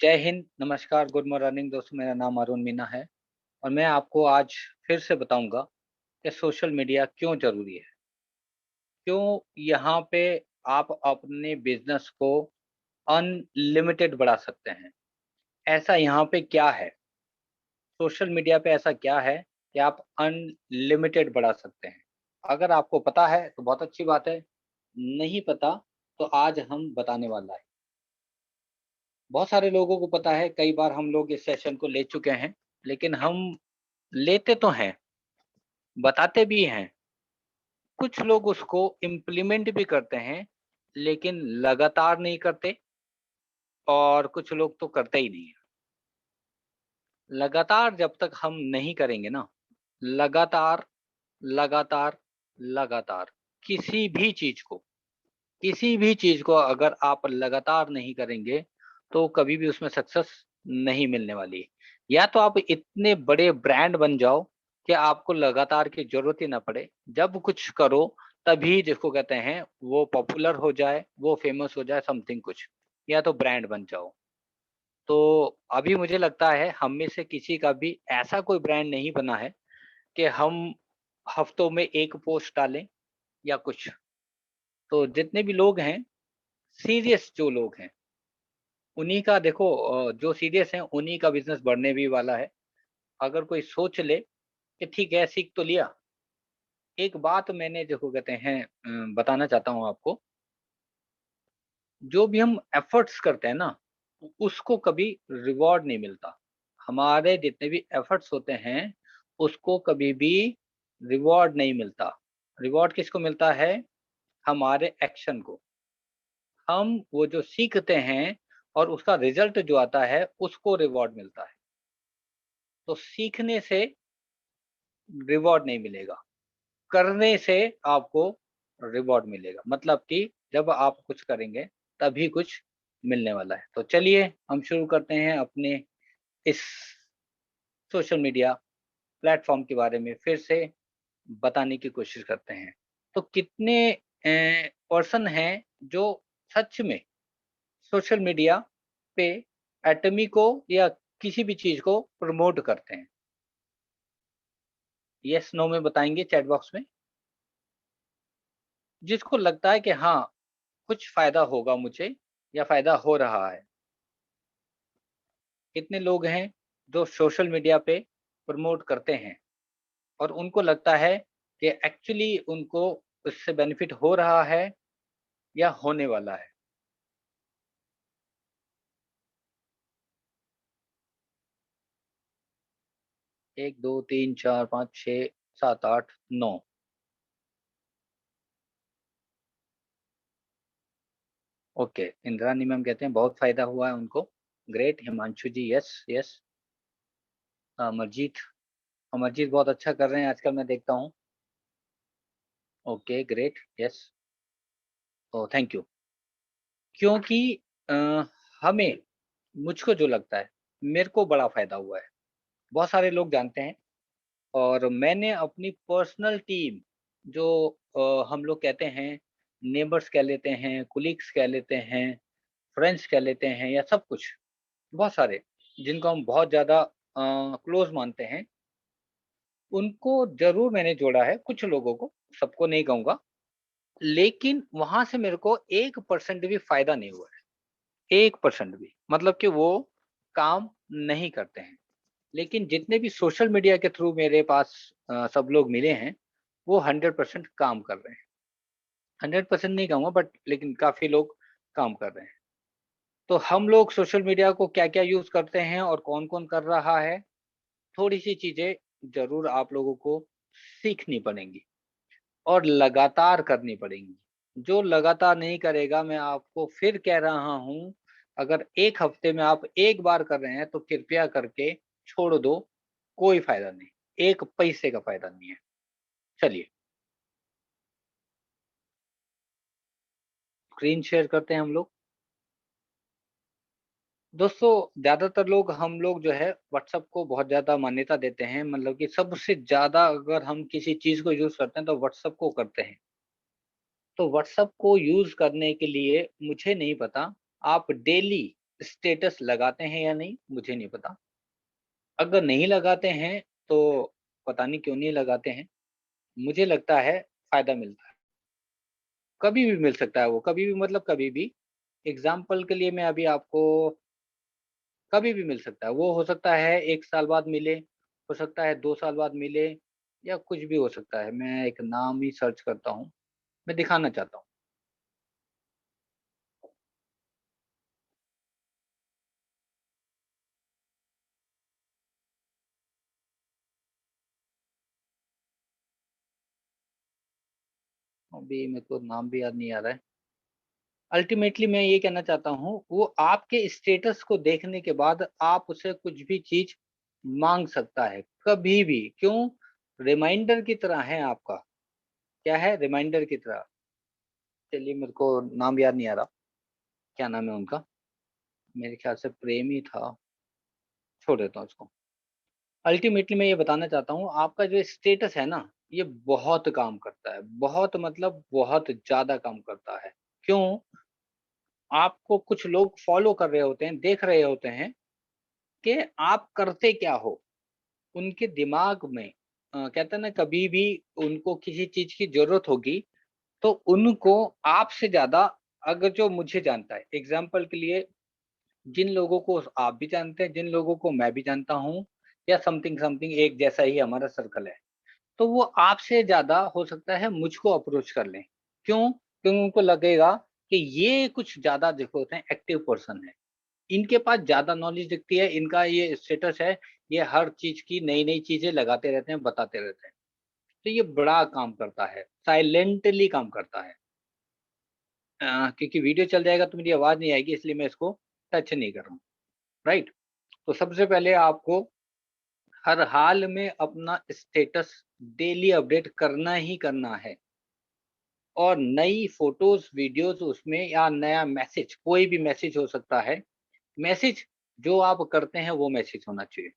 जय हिंद, नमस्कार, good morning दोस्तों। मेरा नाम अरुण मीना है और मैं आपको आज फिर से बताऊंगा कि सोशल मीडिया क्यों ज़रूरी है। क्यों यहाँ पे आप अपने बिज़नेस को अनलिमिटेड बढ़ा सकते हैं। ऐसा यहाँ पे क्या है? सोशल मीडिया पे ऐसा क्या है कि आप अनलिमिटेड बढ़ा सकते हैं? अगर आपको पता है तो बहुत अच्छी बात है, नहीं पता तो आज हम बताने वाला है। बहुत सारे लोगों को पता है, कई बार हम लोग इस सेशन को ले चुके हैं, लेकिन हम लेते तो हैं, बताते भी हैं, कुछ लोग उसको इम्प्लीमेंट भी करते हैं, लेकिन लगातार नहीं करते और कुछ लोग तो करते ही नहीं हैं। लगातार जब तक हम नहीं करेंगे ना, लगातार, लगातार, लगातार किसी भी चीज़ को अगर आप लगातार नहीं करेंगे, तो कभी भी उसमें सक्सेस नहीं मिलने वाली है। या तो आप इतने बड़े ब्रांड बन जाओ कि आपको लगातार की ज़रूरत ही ना पड़े। जब कुछ करो तभी जिसको कहते हैं वो पॉपुलर हो जाए, वो फ़ेमस हो जाए समथिंग कुछ, या तो ब्रांड बन जाओ। तो अभी मुझे लगता है हम में से किसी का भी ऐसा कोई ब्रांड नहीं बना है कि हम हफ्तों में 1 पोस्ट डालें या कुछ। तो जितने भी लोग हैं, सीरियस जो लोग हैं, उन्हीं का देखो जो सीरियस हैं उन्हीं का बिज़नेस बढ़ने भी वाला है। अगर कोई सोच ले कि ठीक है सीख तो लिया, एक बात मैंने देखो कहते हैं बताना चाहता हूँ आपको, जो भी हम एफर्ट्स करते हैं ना, उसको कभी रिवॉर्ड नहीं मिलता। हमारे जितने भी एफर्ट्स होते हैं, उसको कभी भी रिवॉर्ड नहीं मिलता। रिवॉर्ड किसको मिलता है? हमारे एक्शन को। हम वो जो सीखते हैं और उसका रिज़ल्ट जो आता है, उसको रिवॉर्ड मिलता है। तो सीखने से रिवॉर्ड नहीं मिलेगा, करने से आपको रिवॉर्ड मिलेगा। मतलब कि जब आप कुछ करेंगे, तभी कुछ मिलने वाला है। तो चलिए हम शुरू करते हैं अपने इस सोशल मीडिया प्लेटफ़ॉर्म के बारे में फिर से बताने की कोशिश करते हैं। तो कितने पर्सन हैं जो सच में सोशल मीडिया पे एटमी को या किसी भी चीज़ को प्रमोट करते हैं? येस, नो में बताएँगे चैट बॉक्स में। जिसको लगता है कि हाँ, कुछ फ़ायदा होगा मुझे या फ़ायदा हो रहा है। कितने लोग हैं जो सोशल मीडिया पे प्रमोट करते हैं और उनको लगता है कि एक्चुअली उनको उससे बेनिफिट हो रहा है या होने वाला है। 1, 2, 3, 4, 5, 6, 7, 8, 9। ओके, इंद्रानी मैम कहते हैं बहुत फ़ायदा हुआ है उनको। ग्रेट, हिमांशु जी यस, यस। अमरजीत, अमरजीत बहुत अच्छा कर रहे हैं आजकल मैं देखता हूँ। Okay, great, yes. Oh, thank you. क्योंकि अ, हमें मुझको जो लगता है, मेरे को बड़ा फ़ायदा हुआ है। बहुत सारे लोग जानते हैं और मैंने अपनी पर्सनल टीम जो हम लोग कहते हैं, नेबर्स कह लेते हैं, कोलीग्स कह लेते हैं, फ्रेंड्स कह लेते हैं या सब कुछ, बहुत सारे जिनको हम बहुत ज़्यादा क्लोज़ मानते हैं, उनको ज़रूर मैंने जोड़ा है, कुछ लोगों को, सबको नहीं कहूँगा। लेकिन वहाँ से मेरे को 1% भी फ़ायदा नहीं हुआ है, 1% भी। मतलब कि वो काम नहीं करते हैं। लेकिन जितने भी सोशल मीडिया के थ्रू मेरे पास सब लोग मिले हैं, वो 100% काम कर रहे हैं। 100% नहीं कहूँगा बट लेकिन काफ़ी लोग काम कर रहे हैं। तो हम लोग सोशल मीडिया को क्या-क्या यूज़ करते हैं और कौन-कौन कर रहा है, थोड़ी-सी चीज़ें ज़रूर आप लोगों को सीखनी पड़ेंगी और लगातार करनी पड़ेंगी। जो लगातार नहीं करेगा, मैं आपको फिर कह रहा हूँ, अगर 1 हफ्ते में आप 1 बार कर रहे हैं, तो कृपया करके छोड़ दो, कोई फ़ायदा नहीं, 1 पैसे का फ़ायदा नहीं है। चलिए, स्क्रीन शेयर करते हैं हम लोग। दोस्तों, ज़्यादातर लोग हम लोग जो है व्हाट्सएप को बहुत ज़्यादा मान्यता देते हैं, मतलब कि सबसे ज़्यादा अगर हम किसी चीज़ को यूज़ करते हैं, तो व्हाट्सएप को करते हैं। तो व्हाट्सएप को यूज़ करने के लिए मुझे नहीं पता, आप डेली स्टेटस लगाते हैं या नहीं मुझे नहीं पता। अगर नहीं लगाते हैं तो पता नहीं क्यों नहीं लगाते हैं। मुझे लगता है फ़ायदा मिलता है। कभी भी मिल सकता है वो, कभी भी मतलब कभी भी। एग्ज़ाम्पल के लिए मैं अभी आपको कभी भी मिल सकता है। वो हो सकता है 1 साल बाद मिले, हो सकता है 2 साल बाद मिले या कुछ भी हो सकता है। मैं एक नाम ही सर्च करता हूँ, मैं दिखाना चाहता हूँ। अभी मेरे को नाम भी याद नहीं आ रहा है। अल्टीमेटली मैं ये कहना चाहता हूँ, वो आपके स्टेटस को देखने के बाद आप उससे कुछ भी चीज़ माँग सकता है, कभी भी। क्यों? रिमाइंडर की तरह है आपका। क्या है? रिमाइंडर की तरह। चलिए मेरे को नाम याद नहीं आ रहा, क्या नाम है उनका? मेरे ख्याल से प्रेम ही था, छोड़ देता हूँ उसको। अल्टीमेटली मैं ये बताना चाहता हूँ, आपका जो स्टेटस है ना, ये बहुत काम करता है। बहुत मतलब बहुत ज़्यादा काम करता है। क्यों? आपको कुछ लोग फ़ॉलो कर रहे होते हैं, देख रहे होते हैं कि आप करते क्या हो? उनके दिमाग में कहते हैं ना कभी भी उनको किसी चीज़ की ज़रूरत होगी, तो उनको आपसे ज़्यादा अगर जो मुझे जानता है, एग्ज़ाम्पल के लिए जिन लोगों को आप भी जानते हैं, जिन लोगों को मैं भी जानता हूँ या समथिंग एक जैसा ही हमारा सर्कल है, तो वो आपसे ज़्यादा हो सकता है मुझको अप्रोच कर लें। क्यों? क्योंकि उनको लगेगा कि ये कुछ ज़्यादा देखो होते हैं एक्टिव पर्सन है। इनके पास ज़्यादा नॉलेज दिखती है, इनका ये स्टेटस है, ये हर चीज़ की नई-नई चीज़ें लगाते रहते हैं, बताते रहते हैं। तो ये बड़ा काम करता है, साइलेंटली काम करता है। क्योंकि वीडियो चल जाएगा तो मेरी आवाज़ नहीं आएगी इसलिए मैं इसको टच नहीं कर रहा हूँ, राइट? तो सबसे पहले आपको हर हाल में अपना स्टेटस डेली अपडेट करना ही करना है और नई फ़ोटोज़, वीडियोज़ उसमें या नया मैसेज, कोई भी मैसेज हो सकता है। मैसेज जो आप करते हैं वो मैसेज होना चाहिए।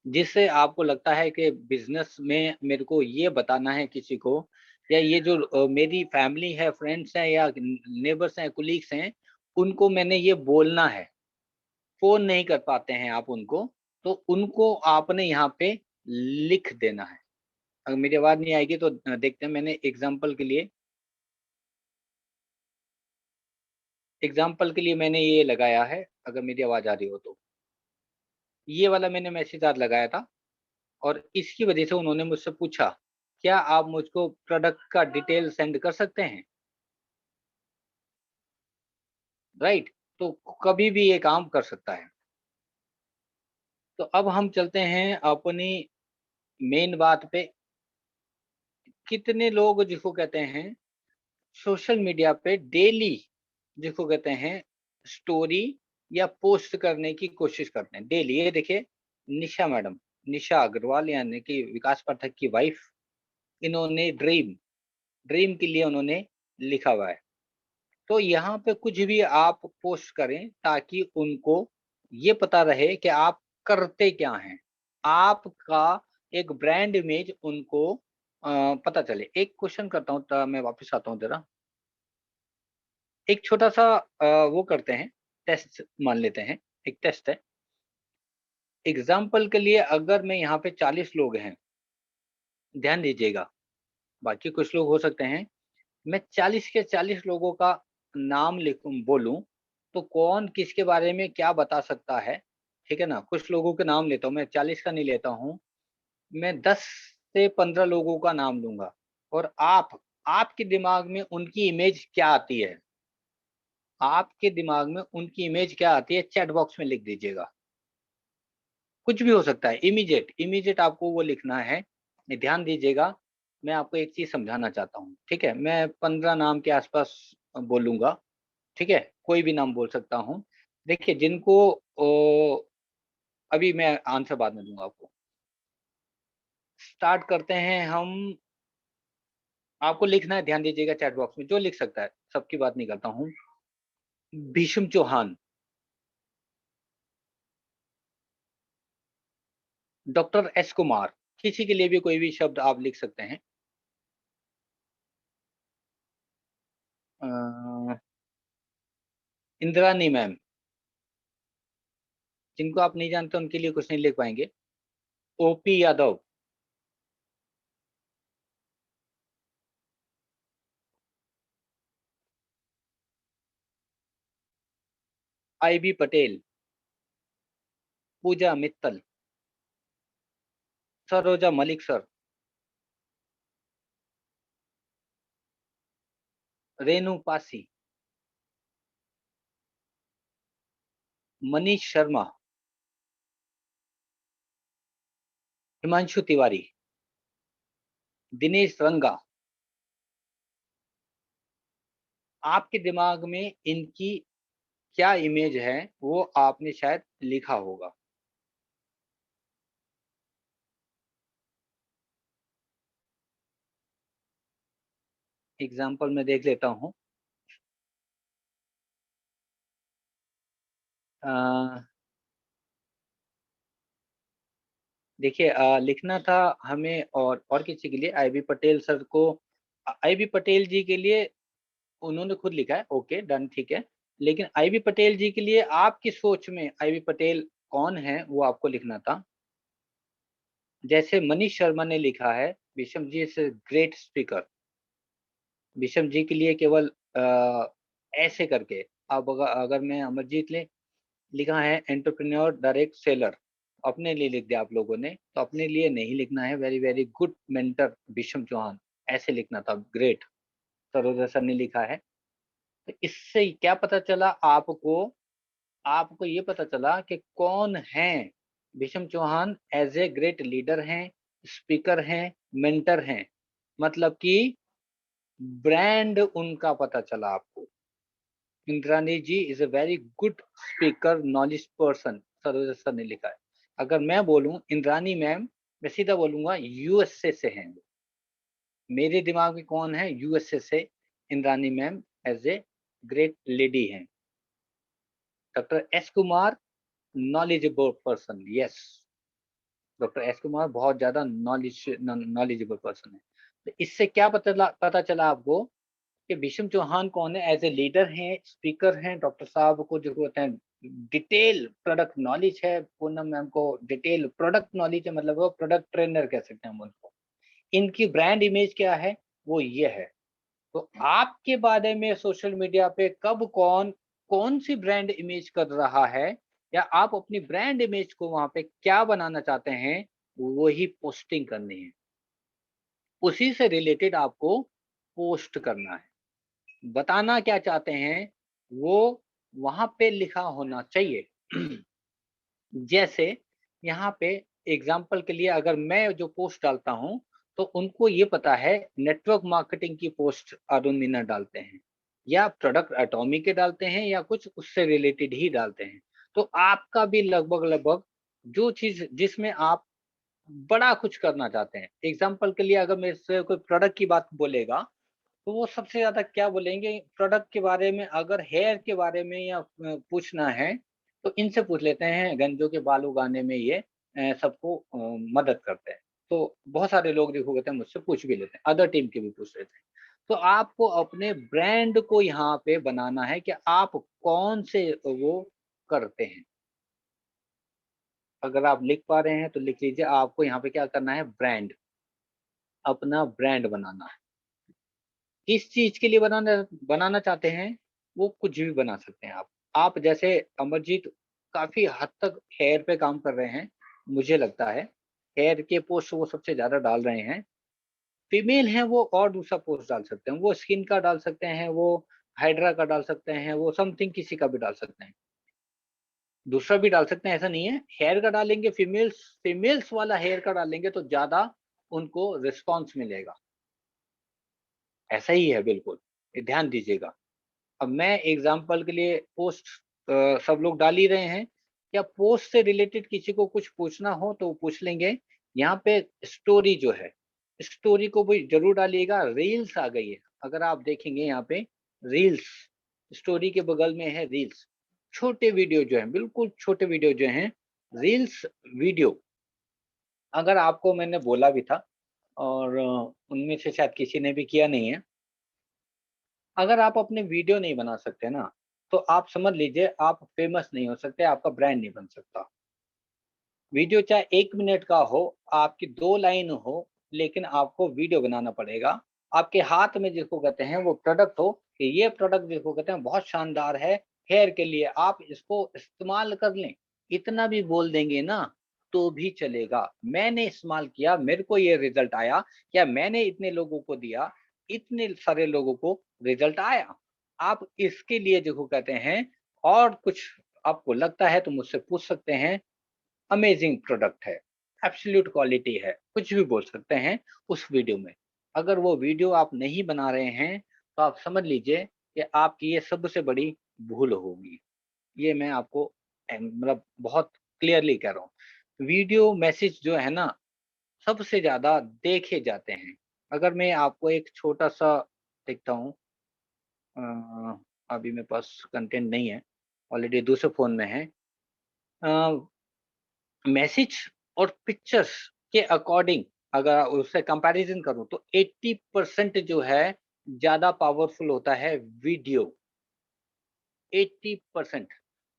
जिससे आपको लगता है कि बिज़नेस में मेरे को ये बताना है किसी को या ये जो मेरी फैमिली है, फ्रेंड्स हैं या नेबर्स हैं, कोलीग्स हैं, उनको मैंने ये बोलना है। फ़ोन नहीं कर पाते हैं आप उनको, तो उनको आपने यहाँ पे लिख देना है। अगर मेरी आवाज़ नहीं आएगी तो देखते हैं मैंने एग्ज़ाम्पल के लिए मैंने ये लगाया है, अगर मेरी आवाज़ आ रही हो तो। ये वाला मैंने मैसेज आज लगाया था और इसकी वजह से उन्होंने मुझसे पूछा, "क्या आप मुझको प्रोडक्ट का डिटेल सेंड कर सकते हैं?" राइट? तो कभी भी ये काम कर सकता है। तो अब हम चलते हैं अपनी मेन बात पे, कितने लोग जिसको कहते हैं सोशल मीडिया पे डेली जिसको कहते हैं स्टोरी या पोस्ट करने की कोशिश करते हैं, डेली। ये देखिए निशा मैडम, निशा अग्रवाल यानी कि विकास पाठक की वाइफ़, इन्होंने ड्रीम के लिए उन्होंने लिखा हुआ है। तो यहाँ पे कुछ भी आप पोस्ट करें ताकि उनको ये पता रहे कि आप करते क्या हैं। आपका एक ब्रांड इमेज उनको पता चले। एक क्वेश्चन करता हूँ मैं वापस आता हूँ ज़रा। एक छोटा-सा वो करते हैं, टेस्ट मान लेते हैं, एक टेस्ट है। एग्ज़ाम्पल के लिए अगर मैं यहाँ पे 40 लोग हैं, ध्यान दीजिएगा, बाकी कुछ लोग हो सकते हैं। मैं 40 के 40 लोगों का नाम लिखूँ बोलूँ, तो कौन किसके बारे में क्या बता सकता है, ठीक है ना? कुछ लोगों के नाम लेता हूँ, मैं 40 का नहीं लेता हूँ, मैं 10 से 15 लोगों का नाम लूँगा और आपके दिमाग में उनकी इमेज क्या आती है? आपके दिमाग में उनकी इमेज क्या आती है? चैट बॉक्स में लिख दीजिएगा। कुछ भी हो सकता है, इमीडिएट आपको वो लिखना है। ध्यान दीजिएगा, मैं आपको एक चीज़ समझाना चाहता हूँ, ठीक है? मैं 15 नाम के आस-पास बोलूँगा, ठीक है? कोई भी नाम बोल सकता हूँ। देखिए जिनको अभी मैं आंसर बाद में दूँगा आपको। स्टार्ट करते हैं हम, आपको लिखना है, ध्यान दीजिएगा चैट बॉक्स में, जो लिख सकता है, सबकी बात नहीं करता हूँ। भीष्म चौहान, डॉक्टर एस कुमार, किसी के लिए भी कोई भी शब्द आप लिख सकते हैं। अ, इंद्रानी मैम, जिनको आप नहीं जानते उनके लिए कुछ नहीं लिख पाएंगे। ओपी यादव, आईबी पटेल, पूजा मित्तल, सरोजा मलिक सर, रेनू पासी, मनीष शर्मा, हिमांशु तिवारी, दिनेश रंगा। आपके दिमाग में इनकी क्या इमेज है वो आपने शायद लिखा होगा। एग्जाम्पल मैं देख लेता हूँ। देखिए, लिखना था हमें और किसी के लिए, आईबी पटेल सर को, आईबी पटेल जी के लिए उन्होंने खुद लिखा है, ओके डन, ठीक है। लेकिन आईबी पटेल जी के लिए आपकी सोच में आईबी पटेल कौन है वो आपको लिखना था। जैसे मनीष शर्मा ने लिखा है, विषम जी इज ग्रेट स्पीकर। विषम जी के लिए केवल ऐसे करके, अब अगर मैं अमरजीत ले लिखा है एंटरप्रेन्योर डायरेक्ट सेलर, अपने लिए लिख दिया आप लोगों ने, तो अपने लिए नहीं लिखना है वेरी वेरी गुड मेंटर विषम चौहान, ऐसे लिखना था ग्रेट। सरोजा सर ने लिखा है। तो इससे क्या पता चला आपको, आपको ये पता चला कि कौन है Bhishma Chauhan, as a great leader हैं, स्पीकर हैं, मेंटर हैं, मतलब कि ब्रांड उनका पता चला आपको। Indrani ji is a very good speaker, knowledge person, Saroja sir ने लिखा है। अगर मैं बोलूं इंद्रानी मैम, मैं सीधा बोलूंगा यूएसए से हैं। मेरे दिमाग में कौन है, यूएसए से Indrani ma'am as a great lady हैं। Doctor S Kumar, knowledgeable person, yes. Doctor S Kumar बहुत ज्यादा नॉलेजेबल पर्सन है। तो इससे क्या पता चला आपको कि भीष्म चौहान कौन है, एज ए लीडर हैं, स्पीकर हैं। डॉक्टर साहब को जो होते हैं डिटेल प्रोडक्ट नॉलेज है, पूनम मैम को डिटेल प्रोडक्ट नॉलेज है, मतलब वो प्रोडक्ट ट्रेनर कह सकते हैं हम उनको। इनकी ब्रांड इमेज क्या है, वो ये है। तो आपके बारे में सोशल मीडिया पे कब कौन कौन सी ब्रांड इमेज कर रहा है, या आप अपनी ब्रांड इमेज को वहां पे क्या बनाना चाहते हैं, वही पोस्टिंग करनी है। उसी से रिलेटेड आपको पोस्ट करना है। बताना क्या चाहते हैं वो वहां पे लिखा होना चाहिए। जैसे यहाँ पे एग्जाम्पल के लिए, अगर मैं जो पोस्ट डालता हूँ तो उनको ये पता है नेटवर्क मार्केटिंग की पोस्ट अरुण मीना डालते हैं, या प्रोडक्ट एटॉमी के डालते हैं, या कुछ उससे रिलेटेड ही डालते हैं। तो आपका भी लगभग लगभग जो चीज जिसमें आप बड़ा कुछ करना चाहते हैं, एग्जाम्पल के लिए अगर मेरे से कोई प्रोडक्ट की बात बोलेगा तो वो सबसे ज्यादा क्या बोलेंगे प्रोडक्ट के बारे में। अगर हेयर के बारे में या पूछना है तो इनसे पूछ लेते हैं, गंजों के बाल उगाने में ये सबको मदद करते हैं। तो बहुत सारे लोग देखो कहते हैं मुझसे पूछ भी लेते हैं, अदर टीम के भी पूछ लेते हैं। तो आपको अपने ब्रांड को यहाँ पे बनाना है कि आप कौन से वो करते हैं। अगर आप लिख पा रहे हैं तो लिख लीजिए, आपको यहाँ पे क्या करना है, ब्रांड, अपना ब्रांड बनाना है। किस चीज के लिए बनाना बनाना चाहते हैं, वो कुछ भी बना सकते हैं आप जैसे अमरजीत काफी हद तक हेयर पे काम कर रहे हैं, मुझे लगता है हेयर के पोस्ट वो सबसे ज्यादा डाल रहे हैं। फीमेल हैं वो और दूसरा पोस्ट डाल सकते हैं, वो स्किन का डाल सकते हैं, वो हाइड्रा का डाल सकते हैं, वो समथिंग किसी का भी डाल सकते हैं, दूसरा भी डाल सकते हैं, ऐसा नहीं है। हेयर का डालेंगे, फीमेल्स फीमेल्स वाला हेयर का डालेंगे तो ज्यादा उनको रिस्पॉन्स मिलेगा। ऐसा ही है बिल्कुल, ये ध्यान दीजिएगा। अब मैं एग्जाम्पल के लिए पोस्ट सब लोग डाल ही रहे हैं, या पोस्ट से रिलेटेड किसी को कुछ पूछना हो तो वो पूछ लेंगे। यहाँ पे स्टोरी जो है, स्टोरी को भी जरूर डालिएगा। रील्स आ गई है, अगर आप देखेंगे यहाँ पे रील्स, स्टोरी के बगल में है रील्स। छोटे वीडियो जो है, बिल्कुल छोटे वीडियो जो हैं, रील्स वीडियो। अगर आपको मैंने बोला भी था और उनमें से शायद किसी ने भी किया नहीं है, अगर आप अपने वीडियो नहीं बना सकते ना, तो आप समझ लीजिए आप फेमस नहीं हो सकते, आपका ब्रांड नहीं बन सकता। वीडियो चाहे 1 मिनट का हो, आपकी 2 लाइन हो, लेकिन आपको वीडियो बनाना पड़ेगा। आपके हाथ में जिसको कहते हैं वो प्रोडक्ट हो कि ये प्रोडक्ट जिसको कहते हैं बहुत शानदार है, हेयर के लिए आप इसको इस्तेमाल कर लें। इतना भी बोल देंगे ना, तो भी चलेगा। मैंने इस्तेमाल किया, मेरे को ये रिज़ल्ट आया, या मैंने इतने लोगों को दिया, इतने सारे लोगों को रिज़ल्ट आया। आप इसके लिए जिसको कहते हैं और कुछ आपको लगता है तो मुझसे पूछ सकते हैं। अमेजिंग प्रोडक्ट है, एब्सोल्यूट क्वालिटी है, कुछ भी बोल सकते हैं उस वीडियो में। अगर वो वीडियो आप नहीं बना रहे हैं, तो आप समझ लीजिए कि आपकी ये सबसे बड़ी भूल होगी। ये मैं आपको मतलब बहुत क्लियरली कह रहा हूँ। वीडियो मैसेज जो है ना, सबसे ज़्यादा देखे जाते हैं। अगर मैं आपको एक छोटा-सा देखता हूँ, अ, अभी मेरे पास कंटेंट नहीं है, ऑलरेडी दूसरे फ़ोन में है। अ मैसेज और पिक्चर्स के अकॉर्डिंग अगर उससे कंपैरिजन करूँ तो 80% जो है ज़्यादा पावरफुल होता है वीडियो, 80%।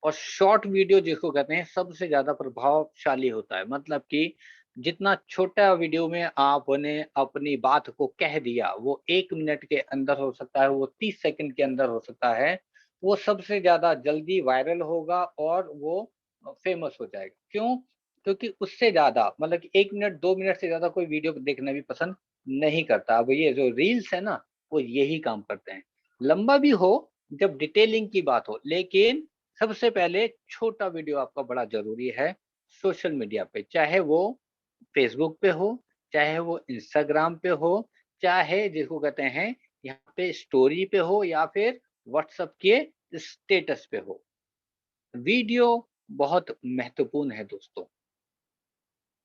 और शॉर्ट वीडियो जिसको कहते हैं सबसे ज़्यादा प्रभावशाली होता है। मतलब कि जितना छोटा वीडियो में आपने अपनी बात को कह दिया, वो 1 मिनट के अंदर हो सकता है, वो 30 सेकंड के अंदर हो सकता है, वो सबसे ज़्यादा जल्दी वायरल होगा और वो फेमस हो जाएगा। क्यों? क्योंकि उससे ज़्यादा मतलब कि 1 मिनट, 2 मिनट से ज़्यादा कोई वीडियो देखना भी पसंद नहीं करता। अब ये जो रील्स है ना, वो यही काम करते हैं। लंबा भी हो जब डिटेलिंग की बात हो, लेकिन सबसे पहले छोटा वीडियो आपका बड़ा ज़रूरी है सोशल मीडिया पे, चाहे वो फ़ेसबुक पे हो, चाहे वो इंस्टाग्राम पे हो, चाहे जिसको कहते हैं यहाँ पे स्टोरी पे हो या फिर व्हाट्सएप के स्टेटस पे हो। वीडियो बहुत महत्वपूर्ण है दोस्तों।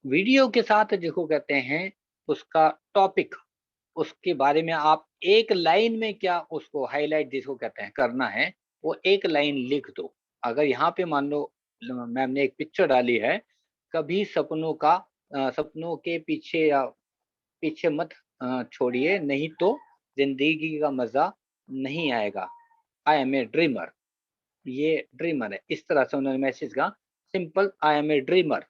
वीडियो के साथ जिसको कहते हैं उसका टॉपिक, उसके बारे में आप एक लाइन में क्या उसको हाइलाइट जिसको कहते हैं करना है, वो एक लाइन लिख दो। अगर यहाँ पे मान लो मैम ने एक पिक्चर डाली है, कभी सपनों का सपनों के पीछे या पीछे मत छोड़िए, नहीं तो ज़िंदगी का मज़ा नहीं आएगा। आई एम ए ड्रीमर, ये ड्रीमर है। इस तरह से उन्होंने मैसेज कहा, simple I am a dreamer.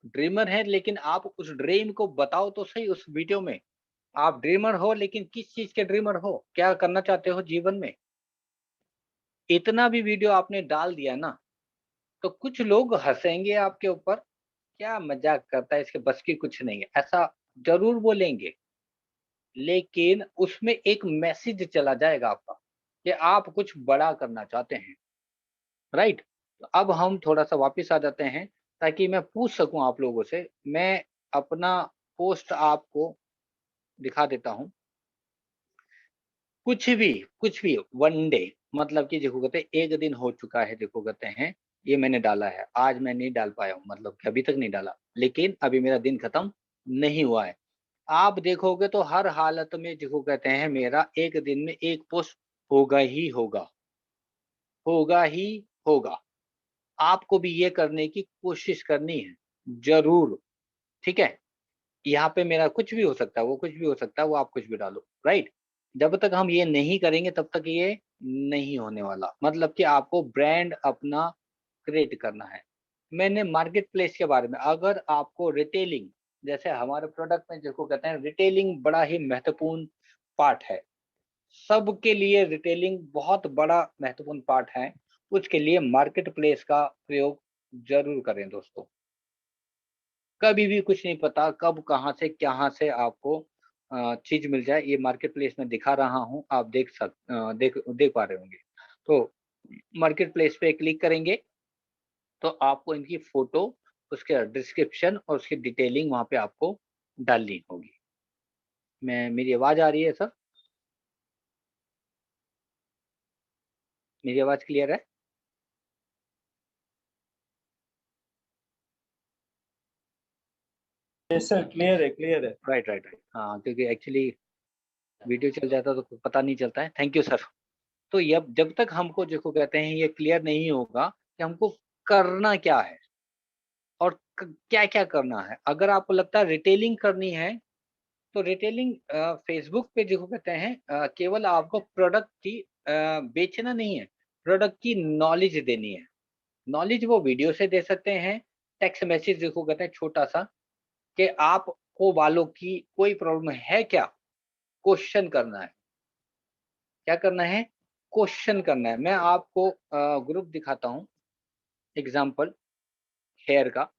Dreamer है लेकिन आप उस ड्रीम को बताओ तो सही उस वीडियो में। आप ड्रीमर हो लेकिन किस चीज़ के ड्रीमर हो? क्या करना चाहते हो जीवन में? इतना भी वीडियो आपने डाल दिया ना, तो कुछ लोग हँसेंगे आपके ऊपर, क्या मज़ाक करता है, इसके बस की कुछ नहीं है, ऐसा ज़रूर बोलेंगे। लेकिन उसमें एक मैसेज चला जाएगा आपका, कि आप कुछ बड़ा करना चाहते हैं, राइट? तो अब हम थोड़ा-सा वापिस आ जाते हैं, ताकि मैं पूछ सकूँ आप लोगों से। मैं अपना पोस्ट आपको दिखा देता हूँ। कुछ भी वन डे मतलब कि जिसको कहते हैं 1 दिन हो चुका है जिसको कहते हैं, ये मैंने डाला है। आज मैं नहीं डाल पाया हूँ मतलब कि अभी तक नहीं डाला, लेकिन अभी मेरा दिन खत्म नहीं हुआ है। आप देखोगे तो हर हालत में जिसको कहते हैं मेरा 1 दिन में 1 पोस्ट होगा ही होगा, होगा ही होगा। आपको भी ये करने की कोशिश करनी है, ज़रूर, ठीक है? यहाँ पे मेरा कुछ भी हो सकता है, वो कुछ भी हो सकता है, वो आप कुछ भी डालो, राइट? जब तक हम ये नहीं करेंगे तब तक ये नहीं होने वाला। मतलब कि आपको ब्रांड अपना क्रिएट करना है। मैंने मार्केट प्लेस के बारे में अगर आपको रिटेलिंग जैसे हमारे प्रोडक्ट में जिसको कहते हैं रिटेलिंग बड़ा ही महत्वपूर्ण पार्ट है। सबके लिए रिटेलिंग बहुत बड़ा महत्वपूर्ण पार्ट है। उसके लिए मार्केट प्लेस का प्रयोग ज़रूर करें दोस्तों। कभी भी कुछ नहीं पता कब कहाँ से आपको चीज़ मिल जाए। ये मार्केट प्लेस में दिखा रहा हूँ, आप देख पा रहे होंगे। तो मार्केट प्लेस पे क्लिक करेंगे, तो आपको इनकी फ़ोटो, उसके डिस्क्रिप्शन और उसकी डिटेलिंग वहाँ पे आपको डालनी होगी। मेरी आवाज़ आ रही है सर? मेरी आवाज़ क्लियर है? यस सर, क्लियर है, क्लियर है। Right, right, right. हाँ, क्योंकि एक्चुअली वीडियो चल जाता तो पता नहीं चलता है। Thank you sir. तो यब जब तक हमको जिसको कहते हैं ये क्लियर नहीं होगा कि हमको करना क्या है और क्या-क्या करना है। अगर आपको लगता है रिटेलिंग करनी है, तो रिटेलिंग फेसबुक पे जिसको कहते हैं केवल आपको प्रोडक्ट की बेचना नहीं है, प्रोडक्ट की नॉलेज देनी है। नॉलेज वो वीडियो से दे सकते हैं, टेक्स्ट मैसेज जिसको कहते हैं छोटा-सा, कि आपको बालों की कोई प्रॉब्लम है क्या? क्वेश्चन करना है। क्या करना है? क्वेश्चन करना है। मैं आपको ग्रुप दिखाता हूँ, एग्ज़ाम्पल हेयर का।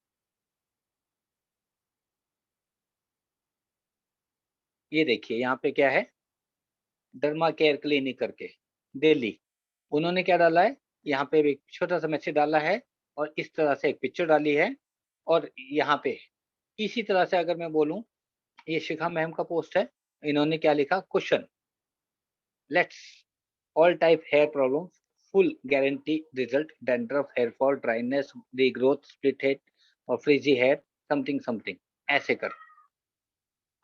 ये देखिए यहाँ पे क्या है, डर्मा केयर क्लिनिक करके, दिल्ली। उन्होंने क्या डाला है, यहाँ पे एक छोटा-सा मैसेज डाला है और इस तरह से एक पिक्चर डाली है और यहाँ पे इसी तरह से अगर मैं बोलूँ, ये शिखा मैम का पोस्ट है। इन्होंने क्या लिखा, question, let's all type hair problems, full guarantee result, dandruff, hair fall, dryness, regrowth, split head और फ्रिजी हेयर, समथिंग समथिंग, ऐसे कर।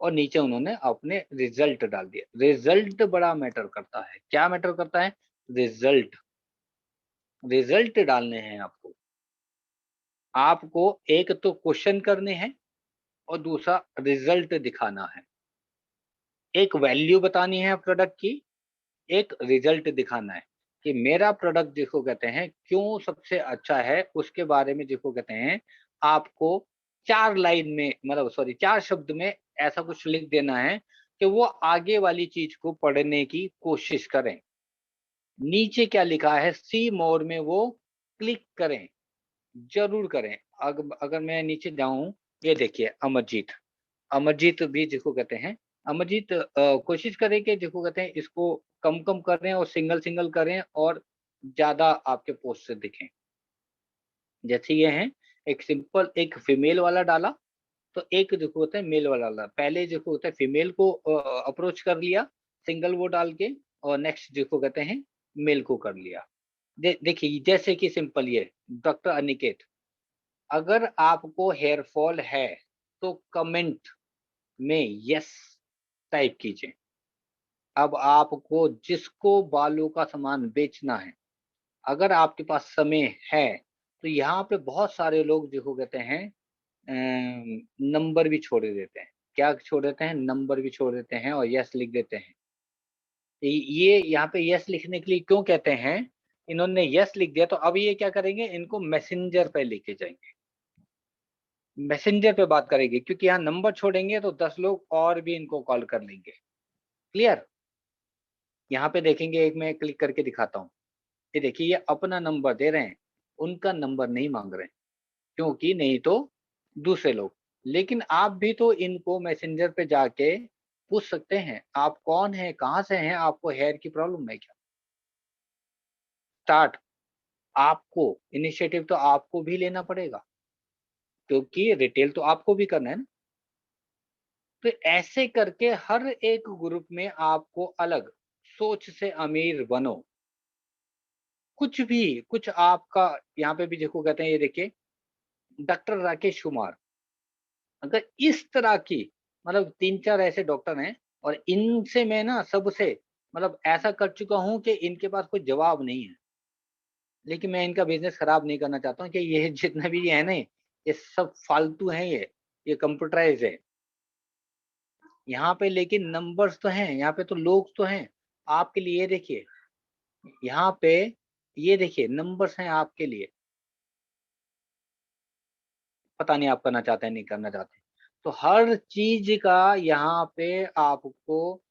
और नीचे उन्होंने अपने रिजल्ट डाल दिया। रिजल्ट बड़ा मैटर करता है। क्या मैटर करता है? रिजल्ट। रिजल्ट डालने हैं आपको। आपको एक तो क्वेश्चन करने हैं और दूसरा रिजल्ट दिखाना है। एक वैल्यू बतानी है प्रोडक्ट की, एक रिजल्ट दिखाना है कि मेरा प्रोडक्ट जिसको कहते हैं क्यों सबसे अच्छा है, उसके बारे में जिसको कहते हैं आपको 4 लाइन में, मतलब सॉरी 4 शब्द में ऐसा कुछ लिख देना है कि वो आगे वाली चीज़ को पढ़ने की कोशिश करें। नीचे क्या लिखा है, सी मोर में वो क्लिक करें, ज़रूर करें। अगर मैं नीचे जाऊँ, ये देखिए अमरजीत। अमरजीत भी जिसको कहते हैं, अमरजीत कोशिश करें कि जिसको कहते हैं इसको कम-कम करें और सिंगल-सिंगल करें और ज़्यादा आपके पोस्ट से दिखें। जैसे ये हैं, एक सिंपल एक फीमेल वाला डाला, तो एक जिसको होता है मेल वाला डाला। पहले जिसको होता है फीमेल को अप्रोच कर लिया, सिंगल वो डाल के, और नेक्स्ट जिसको कहते हैं मेल को कर लिया। देखिए जैसे कि सिंपल ये, डॉक्टर अनिकेत, अगर आपको हेयर फॉल है, तो कमेंट में यस टाइप कीजिए। अब आपको जिसको बालों का सामान बेचना है, अगर आपके पास समय है, तो यहाँ पे बहुत सारे लोग जिसको कहते हैं नंबर भी छोड़ देते हैं। क्या छोड़ देते हैं? नंबर भी छोड़ देते हैं और यस लिख देते हैं। ये यहाँ पे यस लिखने के लिए क्यों कहते हैं? इन्होंने यस लिख दिया, तो अब ये क्या करेंगे, इनको मैसेंजर पे लेके जाएँगे। मैसेंजर पे बात करेंगे, क्योंकि यहाँ नंबर छोड़ेंगे तो 10 लोग और भी इनको कॉल कर लेंगे। क्लियर? यहाँ पे देखेंगे, एक मैं क्लिक करके दिखाता हूँ। ये देखिए, ये अपना नंबर दे रहे हैं, उनका नंबर नहीं माँग रहे हैं, क्योंकि नहीं तो दूसरे लोग। लेकिन आप भी तो इनको मैसेंजर पे जाके पूछ सकते हैं, आप कौन हैं? कहाँ से हैं? आपको हेयर की प्रॉब्लम है क्या? स्टार्ट आपको, इनिशिएटिव तो आपको भी लेना पड़ेगा, क्योंकि रिटेल तो आपको भी करना है ना। तो ऐसे करके हर एक ग्रुप में आपको अलग, सोच से अमीर बनो। कुछ भी, कुछ आपका यहाँ पे भी देखो, कहते हैं ये देखिए, डॉक्टर राकेश कुमार, अगर इस तरह की, मतलब 3-4 ऐसे डॉक्टर हैं और इनसे मैं ना सबसे, मतलब ऐसा कर चुका हूँ कि इनके पास कोई जवाब नहीं है। लेकिन मैं इनका बिज़नेस खराब नहीं करना चाहता हूँ कि ये जितना भी ये है ना, ये सब फालतू हैं ये कंप्यूटराइज़्ड है। यहाँ पे लेकिन नंबर्स तो हैं, यहाँ पे तो लोग तो हैं। आपके लिए ये देखिए, यहाँ पे ये देखिए नंबर्स हैं आपके लिए। पता नहीं आप करना चाहते हैं, नहीं करना चाहते। तो हर चीज़ का यहाँ पे आपको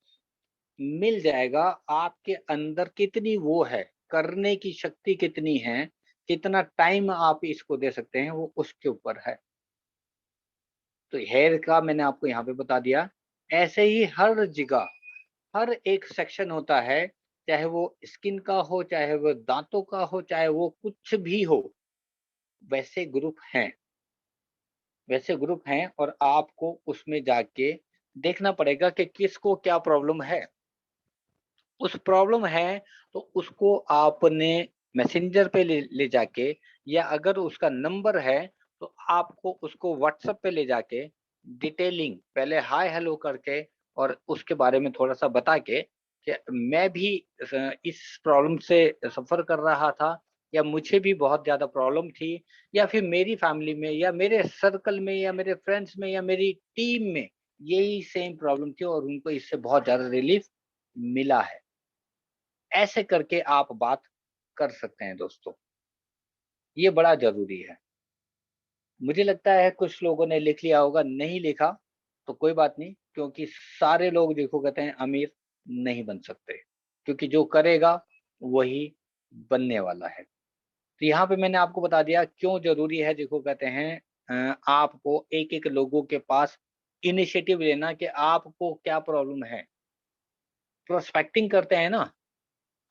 मिल जाएगा। आपके अंदर कितनी वो है, करने की शक्ति कितनी है, कितना टाइम आप इसको दे सकते हैं, वो उसके ऊपर है। तो हेयर का मैंने आपको यहाँ पे बता दिया। ऐसे ही हर जगह, हर एक सेक्शन होता है, चाहे वो स्किन का हो, चाहे वो दाँतों का हो, चाहे वो कुछ भी हो, वैसे ग्रुप हैं। वैसे ग्रुप हैं और आपको उसमें जाके देखना पड़ेगा कि किसको क्या प्रॉब्लम है। उस प्रॉब्लम है तो उसको आपने मैसेंजर पे ले जाके, या अगर उसका नंबर है तो आपको उसको व्हाट्सएप पे ले जाके डिटेलिंग पहले हाय हेलो करके और उसके बारे में थोड़ा-सा बता के कि मैं भी इस प्रॉब्लम से सफ़र कर रहा था, या मुझे भी बहुत ज़्यादा प्रॉब्लम थी, या फिर मेरी फैमिली में या मेरे सर्कल में या मेरे फ्रेंड्स में या मेरी टीम में यही सेम प्रॉब्लम थी और उनको इससे बहुत ज़्यादा रिलीफ़ मिला है। ऐसे करके आप बात कर सकते हैं दोस्तों। ये बड़ा ज़रूरी है। मुझे लगता है कुछ लोगों ने लिख लिया होगा, नहीं लिखा तो कोई बात नहीं, क्योंकि सारे लोग देखो कहते हैं अमीर नहीं बन सकते, क्योंकि जो करेगा वही बनने वाला है। तो यहाँ पे मैंने आपको बता दिया क्यों ज़रूरी है, देखो कहते हैं आपको एक-एक लोगों के पास इनिशिएटिव लेना कि आपको क्या प्रॉब्लम है। प्रोस्पेक्टिंग करते हैं ना,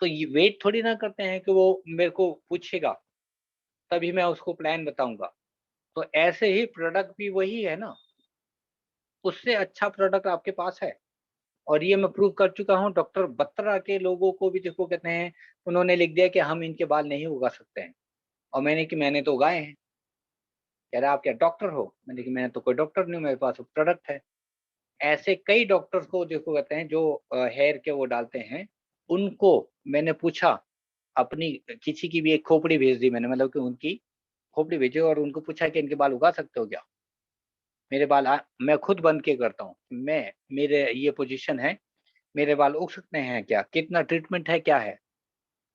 तो ये वेट थोड़ी ना करते हैं कि वो मेरे को पूछेगा, तभी मैं उसको प्लान बताऊँगा। तो ऐसे ही प्रोडक्ट भी वही है ना, उससे अच्छा प्रोडक्ट आपके पास है। और ये मैं प्रूव कर चुका हूँ, डॉक्टर बत्रा के लोगों को भी देखो कहते हैं, उन्होंने लिख दिया कि हम इनके बाल नहीं उगा सकते हैं, और मैंने तो उगाए हैं। कह रहा आप क्या डॉक्टर हो? मैंने कहा मैं तो कोई डॉक्टर नहीं हूँ, मेरे पास प्रोडक्ट है। ऐसे कई डॉक्टर्स को देखो कहते हैं जो हेयर के वो डालते हैं, उनको मैंने पूछा, अपनी किसी की भी एक खोपड़ी भेज दी मैंने, मतलब कि उनकी खोपड़ी भेजी और उनको पूछा कि इनके बाल उगा सकते हो क्या? मेरे बाल मैं खुद बन के करता हूँ। मेरे ये पोज़ीशन है, मेरे बाल उग सकते हैं क्या? कितना ट्रीटमेंट है, क्या है?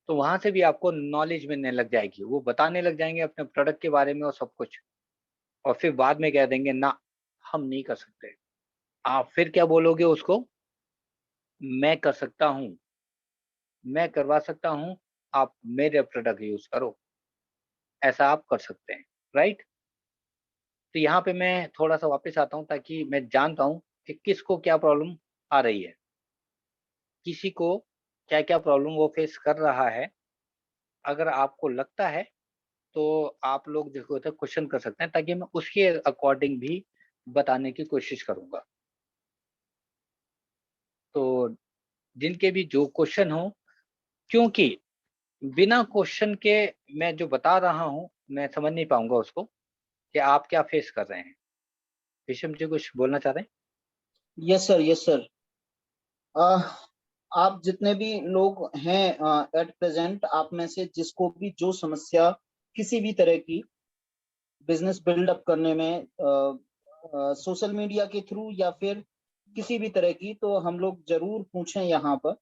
तो वहाँ से भी आपको नॉलेज मिलने लग जाएगी। वो बताने लग जाएँगे अपने प्रोडक्ट के बारे में और सब कुछ, और फिर बाद में कह देंगे ना, हम नहीं कर सकते। आप फिर क्या बोलोगे उसको? मैं कर सकता हूँ, मैं करवा सकता हूँ, आप मेरे प्रोडक्ट यूज़ करो। ऐसा आप कर सकते हैं, राइट? तो यहाँ पे मैं थोड़ा-सा वापस आता हूँ ताकि मैं जान पाऊँ कि किसको क्या प्रॉब्लम आ रही है। किसी को क्या-क्या प्रॉब्लम वो फेस कर रहा है। अगर आपको लगता है तो आप लोग देखो तो क्वेश्चन कर सकते हैं, ताकि मैं उसके अकॉर्डिंग भी बताने की कोशिश करूँगा। तो जिनके भी जो क्वेश्चन हो, क्योंकि बिना क्वेश्चन के मैं जो बता रहा हूँ, मैं समझ नहीं पाऊँगा उसको कि आप क्या फेस कर रहे हैं। विषम जी कुछ बोलना चाह रहे हैं? Yes sir, yes sir. आप जितने भी लोग हैं एट प्रेजेंट, आप में से जिसको भी जो समस्या किसी भी तरह की बिजनेस बिल्डअप करने में सोशल मीडिया के थ्रू या फिर किसी भी तरह की, तो हम लोग जरूर पूछें यहाँ पर,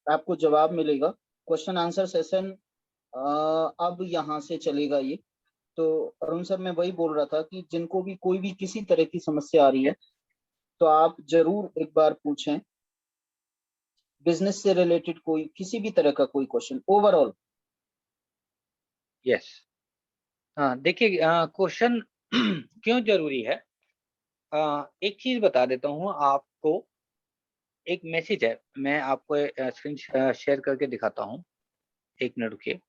आपको जवाब मिलेगा। क्वेश्चन आंसर सेशन अब यहाँ से चलेगा ये। तो अरुण सर, मैं वही बोल रहा था कि जिनको भी कोई भी किसी तरह की समस्या आ रही है, तो आप जरूर एक बार पूछें, बिजनेस से रिलेटेड कोई किसी भी तरह का कोई क्वेश्चन ओवरऑल। यस। हाँ, देखिए क्वेश्चन क्यों ज़रूरी है? एक चीज़ बता देता हूँ आपको, एक मैसेज है, मैं आपको स्क्रीन शेयर करके दिखाता हूँ। 1 मिनट रुकिए।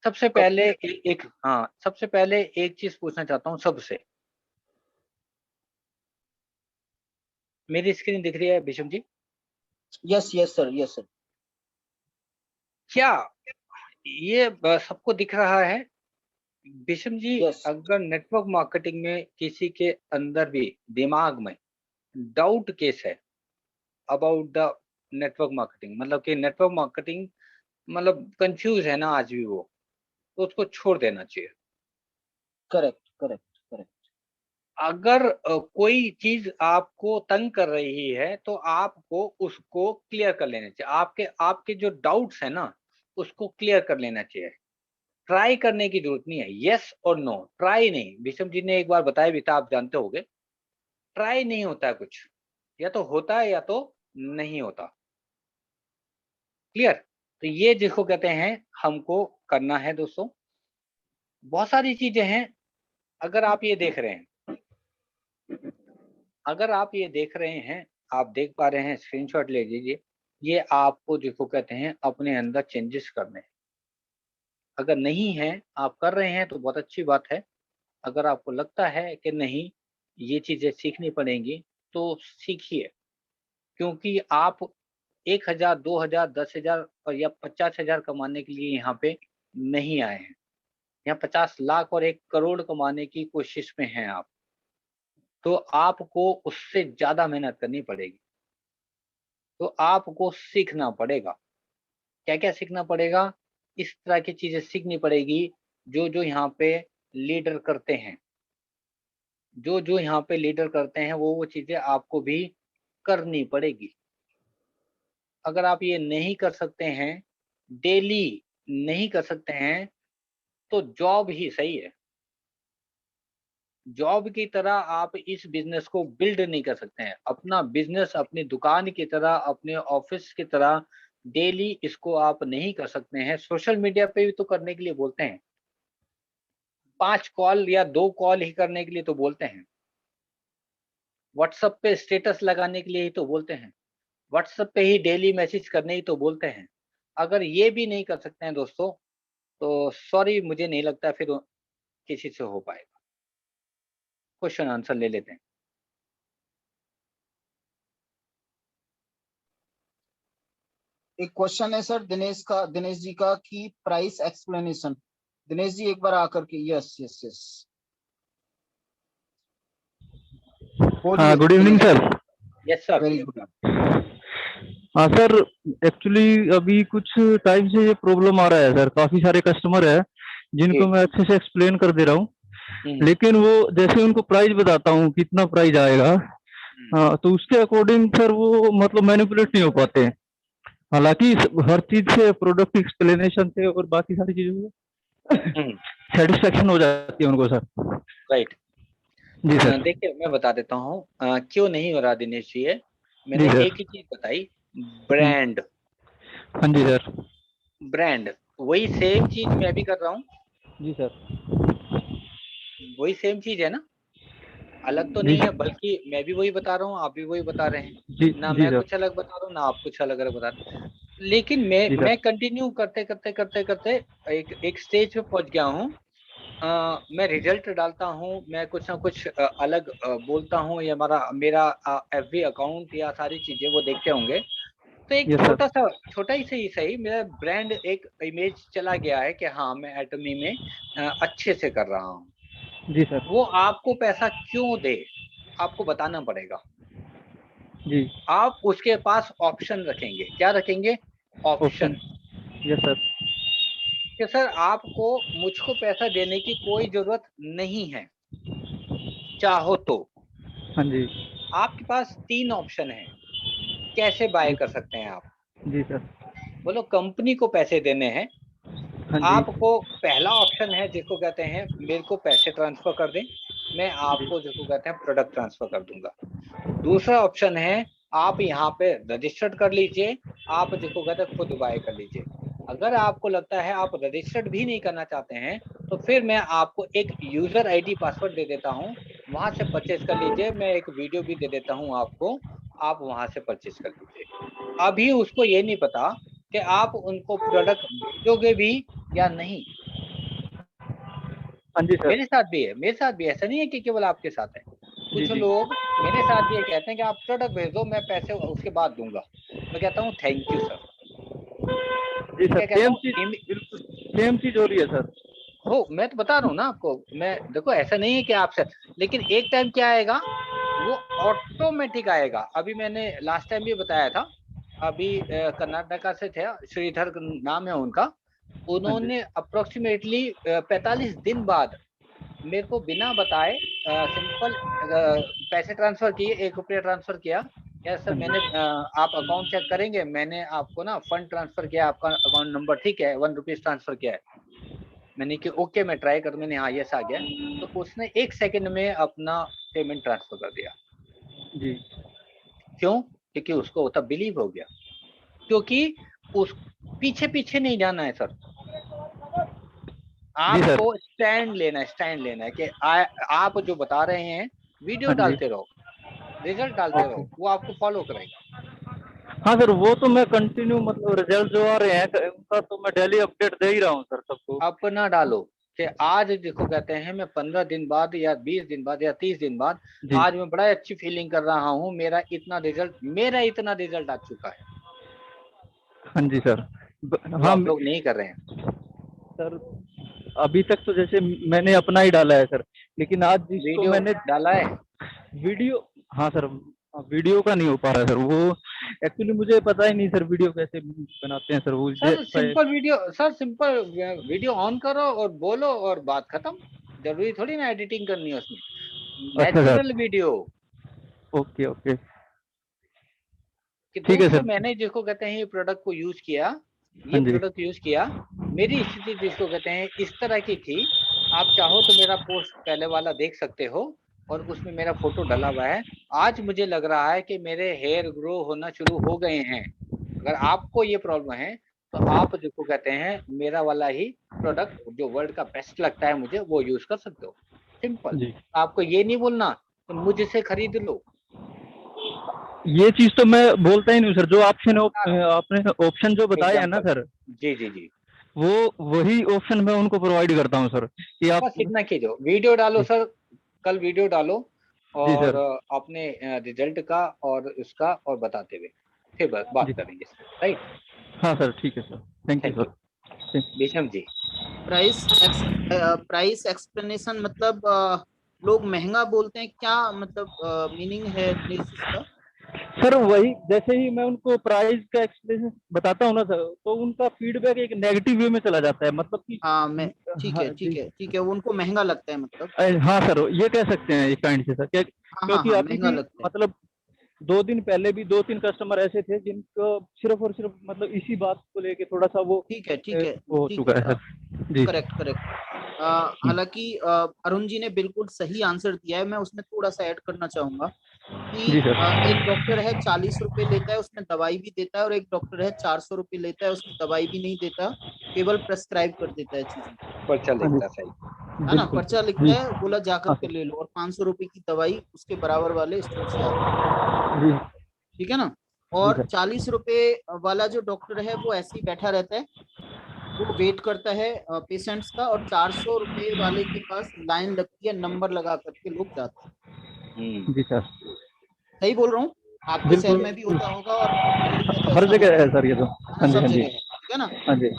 सबसे पहले सबसे पहले एक चीज़ पूछना चाहता हूँ सबसे। मेरी स्क्रीन दिख रही है Visham ji? Yes yes sir, yes sir. क्या ये सबको दिख रहा है? विषम जी, यस अगर नेटवर्क मार्केटिंग में किसी के अंदर भी दिमाग में डाउट केस है अबाउट द नेटवर्क मार्केटिंग, मतलब कि नेटवर्क मार्केटिंग मतलब कंफ्यूज है ना आज भी वो, तो उसको छोड़ देना चाहिए। Correct correct correct. अगर कोई चीज़ आपको तंग कर रही है, तो आपको उसको क्लियर कर लेना चाहिए। आपके आपके जो डाउट्स हैं ना, उसको क्लियर कर लेना चाहिए। ट्राई करने की ज़रूरत नहीं है, येस और नो, ट्राई नहीं। विषम जी ने एक बार बताया भी था, आप जानते होंगे। ट्राई नहीं होता है कुछ, या तो होता है या तो नहीं होता। क्लियर? तो ये जिसको कहते हैं हमको करना है दोस्तों। बहुत सारी चीज़ें हैं, अगर आप ये देख रहे हैं, अगर आप ये देख रहे हैं, आप देख पा रहे हैं, स्क्रीनशॉट ले लीजिए। ये आपको जिसको कहते हैं अपने अंदर चेंजेस करने हैं। अगर नहीं है, आप कर रहे हैं तो बहुत अच्छी बात है। अगर आपको लगता है कि नहीं, ये चीज़ें सीखनी पड़ेंगी, तो सीखिए। क्योंकि आप 1000, 2000, 10,000 और या 50,000 कमाने के लिए यहाँ पे नहीं आए हैं। यहाँ 50 लाख और 1 करोड़ कमाने की कोशिश में हैं आप। तो आपको उससे ज़्यादा मेहनत करनी पड़ेगी। तो आपको सीखना पड़ेगा। क्या-क्या सीखना पड़ेगा? इस तरह की चीज़ें सीखनी पड़ेगी, जो-जो यहाँ पे लीडर करते हैं, जो जो यहाँ पे लीडर करते हैं वो चीजें आपको भी करनी पड़ेगी। अगर आप ये नहीं कर सकते हैं, डेली नहीं कर सकते हैं, तो जॉब ही सही है। जॉब की तरह आप इस बिजनेस को बिल्ड नहीं कर सकते हैं। अपना बिजनेस अपनी दुकान की तरह, अपने ऑफिस की तरह डेली इसको आप नहीं कर सकते हैं। सोशल मीडिया पे भी तो करने के लिए बोलते हैं, 5 कॉल या 2 कॉल ही करने के लिए तो बोलते हैं। व्हाट्सएप पे स्टेटस लगाने के लिए ही तो बोलते हैं। व्हाट्सएप पे ही डेली मैसेज करने ही तो बोलते हैं। अगर ये भी नहीं कर सकते हैं दोस्तों, तो सॉरी, मुझे नहीं लगता फिर किसी से हो पाएगा। क्वेश्चन आंसर ले लेते हैं। एक क्वेश्चन है सर दिनेश जी का कि प्राइस एक्सप्लेनेशन। दिनेश जी एक बार आकर के, यस यस यस, हाँ, good evening sir. Yes sir. Very good. हाँ सर, एक्चुअली अभी कुछ टाइम से ये प्रॉब्लम आ रहा है सर। काफी सारे कस्टमर है जिनको मैं अच्छे से एक्सप्लेन कर दे रहा हूँ, लेकिन वो जैसे उनको प्राइस बताता हूँ कितना प्राइस आएगा, हाँ, तो उसके अकॉर्डिंग सर वो मतलब मैनिपुलेट नहीं हो पाते हैं। हालांकि हर चीज से, प्रोडक्ट एक्सप्लेनेशन से और बाकी सारी चीजों से सेटिस्फेक्शन हो जाती है उनको सर। राइट। जी सर। देखिए मैं बता देता हूँ क्यों नहीं हो रहा दिनेश जी ये। मैंने जी सर। एक ही चीज बताई, ब्रांड। हाँ जी सर। ब्रांड, वही सेम चीज मैं भी कर रहा हूँ। जी सर। वही सेम चीज है ना, अलग तो जी नहीं है, सर। बल्कि मैं भी वही बता रहा हूँ, आप भी वही बता रहे हैं। जी ना जी मैं सर। कुछ अलग बता रहा हूँ, ना आप कुछ अलग अलग बता रहे हैं। लेकिन जी सर। मैं कंटिन्यू करते करते करते करते एक स्टेज पे पहुंच गया हूँ। मैं रिजल्ट डालता हूँ, मैं कुछ ना कुछ अलग बोलता हूँ, या मेरा एफबी अकाउंट या सारी चीजें वो देखते होंगे। तो एक यस सर। छोटा ही सही मेरा ब्रांड, एक इमेज चला गया है कि हाँ मैं एटमी में अच्छे से कर रहा हूँ। जी सर। वो आपको पैसा क्यों दे, आपको बताना पड़ेगा। जी। आप उसके पास ऑप्शन रखेंगे, क्या रखेंगे? ऑप्शन। ऑप्शन। Yes sir. कि सर आपको मुझको पैसा देने की कोई जरूरत नहीं है, चाहो तो। हाँ जी। आपके पास 3 ऑप्शन है, कैसे बाय जी। कर सकते हैं आप। जी सर। बोलो कंपनी को पैसे देने हैं, हाँ जी। आपको पहला ऑप्शन है जिसको कहते हैं मेरे को पैसे ट्रांसफर कर दें, मैं जी। आपको जिसको कहते हैं प्रोडक्ट ट्रांसफर कर दूंगा। दूसरा ऑप्शन है आप यहाँ पे रजिस्टर्ड कर लीजिए, आप जिसको कहते हैं खुद बाय कर लीजिए। अगर आपको लगता है आप रजिस्टर्ड भी नहीं करना चाहते हैं, तो फिर मैं आपको एक यूजर आईडी पासवर्ड दे देता हूँ, वहां से परचेज कर लीजिए। मैं एक वीडियो भी दे देता हूँ आपको, आप वहां से परचेज कर लीजिए। अभी उसको ये नहीं पता कि आप उनको प्रोडक्ट भेजोगे भी या नहीं। हाँ जी सर। मेरे साथ भी है, मेरे साथ भी ऐसा नहीं है कि केवल आपके साथ है। जी कुछ जी। लोग मेरे साथ भी ये कहते हैं कि आप प्रोडक्ट भेज दो, मैं पैसे उसके बाद दूंगा। मैं कहता हूँ थैंक यू सर। जी सर, क्या कहता सेम हूँ चीज, बिल्कुल सेम चीज हो रही है सर। हो, मैं तो बता रहा हूँ ना आपको। मैं देखो ऐसा नहीं है कि आपसे, लेकिन एक टाइम क्या आएगा, वो ऑटोमेटिक आएगा। अभी मैंने लास्ट टाइम भी बताया था, अभी कर्नाटका से थे, श्रीधर नाम है उनका। हाँ जी। उन्होंने अप्रोक्सीमेटली 45 दिन बाद मेरे को बिना बताए सिंपल पैसे ट्रांसफर किए, 1 रुपया ट्रांसफर किया। या सर हाँ मैंने जी। आप अकाउंट चेक करेंगे, मैंने आपको ना फंड ट्रांसफर किया, आपका अकाउंट नंबर ठीक है, 1 रुपीज ट्रांसफर किया है। मैंने कि ओके मैं ट्राई कर, मैंने हाँ यस आ गया। तो उसने 1 सेकंड में अपना पेमेंट ट्रांसफर कर दिया। जी। क्यों? क्योंकि उसको तब बिलीव हो गया। क्योंकि उस पीछे पीछे नहीं जाना है सर, जी सर। आपको स्टैंड लेना है कि आप जो बता रहे हैं वीडियो हाँ जी। डालते रहो, रिजल्ट डालते ओके। रहो, वो आपको फॉलो करेगा। हाँ सर, वो तो मैं कंटिन्यू मतलब रिजल्ट जो आ रहे हैं उनका तो मैं डेली अपडेट दे ही रहा हूँ सर सबको। अपना डालो कि आज देखो कहते हैं मैं 15 दिन बाद या 20 दिन बाद या 30 दिन बाद जी। आज मैं बड़ा अच्छी फीलिंग कर रहा हूँ, मेरा इतना रिजल्ट आ चुका है। हाँ जी सर। वो हाँ आप लोग नहीं कर रहे हैं। सर, अभी तक तो जैसे मैंने अपना ही डाला है सर, लेकिन आज जिसको वीडियो मैंने डाला है? वीडियो, हाँ सर, वीडियो का नहीं हो पा रहा है सर। वो एक्चुअली मुझे पता ही नहीं सर वीडियो कैसे बनाते हैं सर। वो सर सिंपल वीडियो ऑन करो और बोलो और बात खत्म। जरूरी थोड़ी ना एडिटिंग करनी है उसमें, अच्छा sir, natural video. Okay okay, कि ठीक है दोस्तों सर। मैंने जिसको कहते हैं ये प्रोडक्ट को यूज किया, हाँ ये जी। प्रोडक्ट यूज किया, मेरी स्थिति जिसको कहते हैं इस तरह की थी। आप चाहो तो मेरा पोस्ट पहले वाला देख सकते हो, और उसमें मेरा फोटो डला हुआ है। आज मुझे लग रहा है कि मेरे हेयर ग्रो होना शुरू हो गए हैं। अगर आपको ये प्रॉब्लम है तो आप जिसको कहते हैं मेरा वाला ही प्रोडक्ट जो वर्ल्ड का बेस्ट लगता है मुझे, वो यूज कर सकते हो। सिंपल। जी, आपको ये नहीं बोलना कि मुझसे खरीद लो। ये चीज तो मैं बोलता ही नहीं सर, जो ऑप्शन आपने ऑप्शन जो बताया है ना एग्जाम्पल। सर, जी जी जी। वो वही ऑप्शन मैं उनको प्रोवाइड करता हूँ सर, कि आप। बस इतना कीजिए, वीडियो डालो जी, सर, कल वीडियो डालो, जी और सर। अपने रिजल्ट का और इसका और बताते हुए फिर बात जी, करेंगे इस पे, राइट। हाँ सर, ठीक है sir, thank you thank you. Sir. Bhisham ji. Price explanation मतलब लोग महंगा बोलते हैं क्या, मतलब मीनिंग है दिनेश इसका? सर वही, जैसे ही मैं उनको प्राइस का एक्सप्लेनेशन बताता हूँ ना सर, तो उनका फीडबैक एक नेगेटिव वे में चला जाता है, मतलब कि। हाँ मैं, ठीक हाँ है ठीक जी। है ठीक है, वो उनको महंगा लगता है मतलब। हाँ सर, ये कह सकते हैं एक काइंड से सर, हाँ हाँ क्योंकि हाँ, अभी महंगा भी लगता है। मतलब 2 दिन पहले भी 2-3 कस्टमर ऐसे थे जिनको सिर्फ और सिर्फ मतलब इसी बात को लेके थोड़ा सा वो ठीक है ठीक है वो हो ठीक चुका है, है सर जी। Correct correct. हालांकि अरुण जी ने बिल्कुल सही आंसर दिया है, मैं उसमें थोड़ा सा ऐड करना चाहूंगा जी कि सर। एक डॉक्टर है 40 रुपए लेता है, उसमें दवाई भी देता है, और एक डॉक्टर है 400 रुपए लेता है, उसमें दवाई भी नहीं देता, केवल प्रेस्क्राइब कर देता है चीजें। पर्चा हाँ जी, लिखता सही। है ना, बिल्कुल पर्चा सर जी। लिखता है, बोला जाकर हाँ के सर ले लो, और 500 रुपए की दवाई उसके बराबर वाले स्टोर से आती है। जी। ठीक है ना। जी और सर। 40 रुपए वाला जो डॉक्टर है वो ऐसे ही बैठा रहता है, वो वेट करता है पेशेंट्स का, और 400 रुपए वाले के पास लाइन लगती है, नंबर लगा करके लोग जाते हैं। जी सर, सही बोल रहा हूँ? आपके शहर में भी बिल्कुल। होता होगा और दिल्ली में तो हर ऐसा जगह होता है ही सर ये तो। है ना, हाँ जी, सब हाँ जी। जगह है, ठीक है ना। हाँ जी।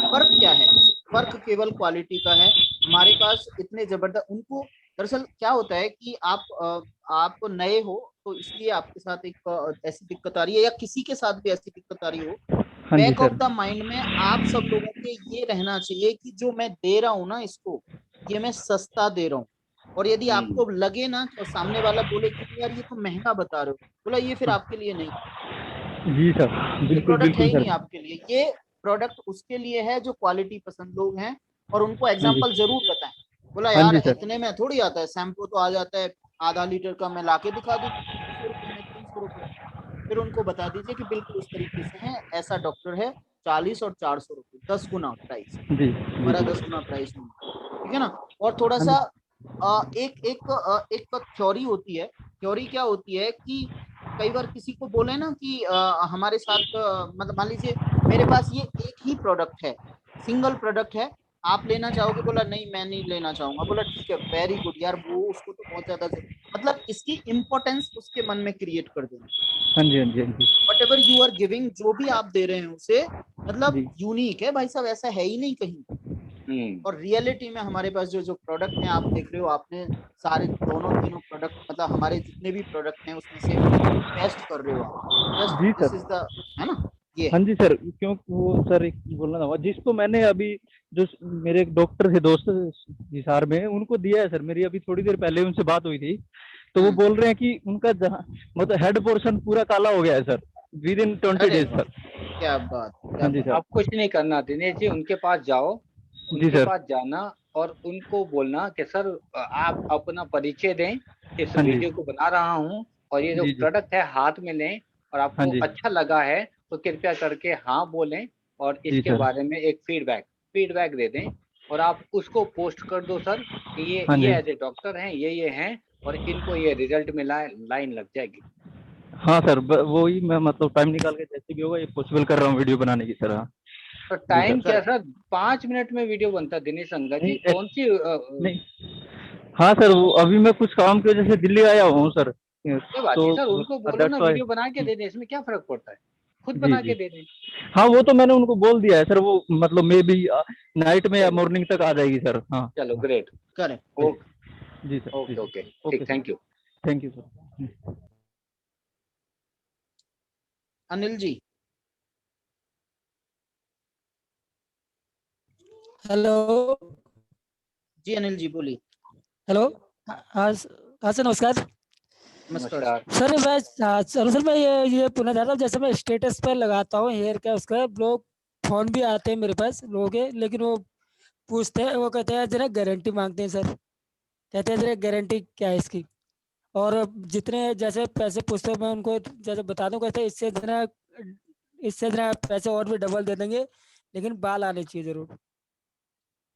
फर्क क्या है? फर्क केवल क्वालिटी का है। हमारे पास इतने जबरदस्त उनको, दरअसल क्या होता है कि आप नए हो, तो इसलिए आपके साथ एक ऐसी दिक्कत आ रही है, या किसी के साथ भी ऐसी दिक्कत आ रही हो। हाँ जी back of sir. The mind में आप सब लोगों के ये रहना चाहिए कि जो मैं दे रहा हूँ ना इसको, ये मैं सस्ता दे रहा हूँ। और यदि आपको लगे ना कि सामने वाला बोले कि यार ये तो महंगा बता रहे हो, बोला ये फिर आपके लिए नहीं, जी सर, ये बिल्कुल प्रोडक्ट है बिल्कुल ही सर। नहीं आपके लिए। ये प्रोडक्ट उसके लिए है जो क्वालिटी पसंद लोग हैं, और उनको हाँ जी। एग्जाम्पल जरूर बताएं। बोला हाँ यार जी सर। इतने में थोड़ी आता है, शैम्पू तो आ जाता है आधा लीटर का, मैं लाके दिखा दूं 200 रुपये में, 300 रुपये। फिर उनको बता दीजिए कि बिल्कुल उस तरीके से है, ऐसा डॉक्टर है, 40 और 400 रुपये, 10 गुना प्राइस, जी जी हमारा जी। 10 गुना प्राइस नहीं। ठीक है ना। और थोड़ा हाँ सा जी। एक थ्योरी होती है। थ्योरी क्या होती है कि कई बार किसी को बोले ना कि हमारे साथ मतलब मान लीजिए मेरे पास ये एक ही प्रोडक्ट है, सिंगल प्रोडक्ट है, आप लेना चाहोगे? बोला नहीं मैं नहीं लेना चाहूंगा। बोला ठीक है, वेरी गुड यार, वो उसको तो बहुत ज्यादा मतलब इसकी इंपॉर्टेंस उसके मन में क्रिएट कर देना। हाँ जी। हाँ जी। हाँ जी। Whatever you are giving, जो भी आप दे रहे हैं उसे, मतलब जी। यूनिक है भाई साहब, ऐसा है ही नहीं कहीं। और रियलिटी में हमारे पास जो जो प्रोडक्ट हैं आप देख रहे हो, आपने सारे दोनों तीनों प्रोडक्ट, मतलब हमारे जितने भी प्रोडक्ट हैं उसमें से बेस्ट कर रहे हो आप। जस्ट जी दिस सर। इज द, है ना, ये हाँ है। जी सर, क्यों वो सर एक चीज बोलना था, जिसको मैंने अभी जो मेरे एक डॉक्टर थे दोस्त हिसार में, उनको दिया है सर, मेरी अभी थोड़ी देर पहले उनसे बात हुई थी, तो वो हम्म। बोल रहे हैं कि उनका जहाँ मतलब हेड पोर्शन पूरा काला हो गया है सर, विद इन 20 डेज अरे सर। क्या बात, क्या हाँ जी बात। सर। आप कुछ नहीं करना दिनेश जी, उनके पास जाओ, जी उनके सर। पास जाना, और उनको बोलना कि सर आप अपना परिचय दें, इस हाँ जी। वीडियो को बना रहा हूँ, और ये जो जी जी। प्रोडक्ट है हाथ में लें, और हाँ आपको जी। अच्छा लगा है तो कृपया करके हाँ बोलें, और जी इसके सर। बारे में एक फीडबैक दे दें, और आप उसको पोस्ट कर दो सर कि हाँ ये जी। एज ए डॉक्टर हैं, ये हैं, और इनको ये रिजल्ट में लाइन लग जाएगी। हाँ सर, वो ही मैं मतलब टाइम निकाल के जैसे भी होगा ये पॉसिबल कर रहा हूँ वीडियो बनाने की सर। हाँ तो जी सर। टाइम क्या करेक्ट। सर, 5 मिनट में वीडियो बनता है दिनेश संघा नहीं जी, कौन सी नहीं। हाँ सर, वो अभी मैं कुछ काम की वजह से दिल्ली आया हुआ हूँ सर, कोई बात तो नहीं सर, उनको बोलो ना दैट्स व्हाई। वीडियो बना के दे दें, इसमें क्या फर्क पड़ता है, खुद जी बना जी। के दे दें। हाँ वो तो मैंने उनको बोल दिया है सर, वो मतलब मे बी नाइट में या चलो, मॉर्निंग तक आ जाएगी सर। हाँ चलो हाँ। ग्रेट। करेक्ट जी करेक्ट। जी सर। जी ओके ओके सर, ठीक, okay sir. Thank you. Thank you sir. Anil ji. Hello. जी अनिल जी बोलिए। हेलो। हाँ सर, नमस्कार नमस्कार। नमस्कार। सर। सर मैं ये पूछना चाहता हूँ, जैसे मैं स्टेटस पर लगाता हूँ हेयर का, उसका लोग फोन भी आते हैं मेरे पास लोगों के, लेकिन वो पूछते हैं, वो कहते हैं जरा गारंटी मांगते हैं सर, कहते हैं जरा गारंटी क्या है इसकी। और जितने जैसे पैसे पूछते हैं मैं उनको जैसे बता दूं, कहते हैं इससे जरा पैसे और भी डबल दे देंगे, लेकिन बाल आने चाहिए जरूर।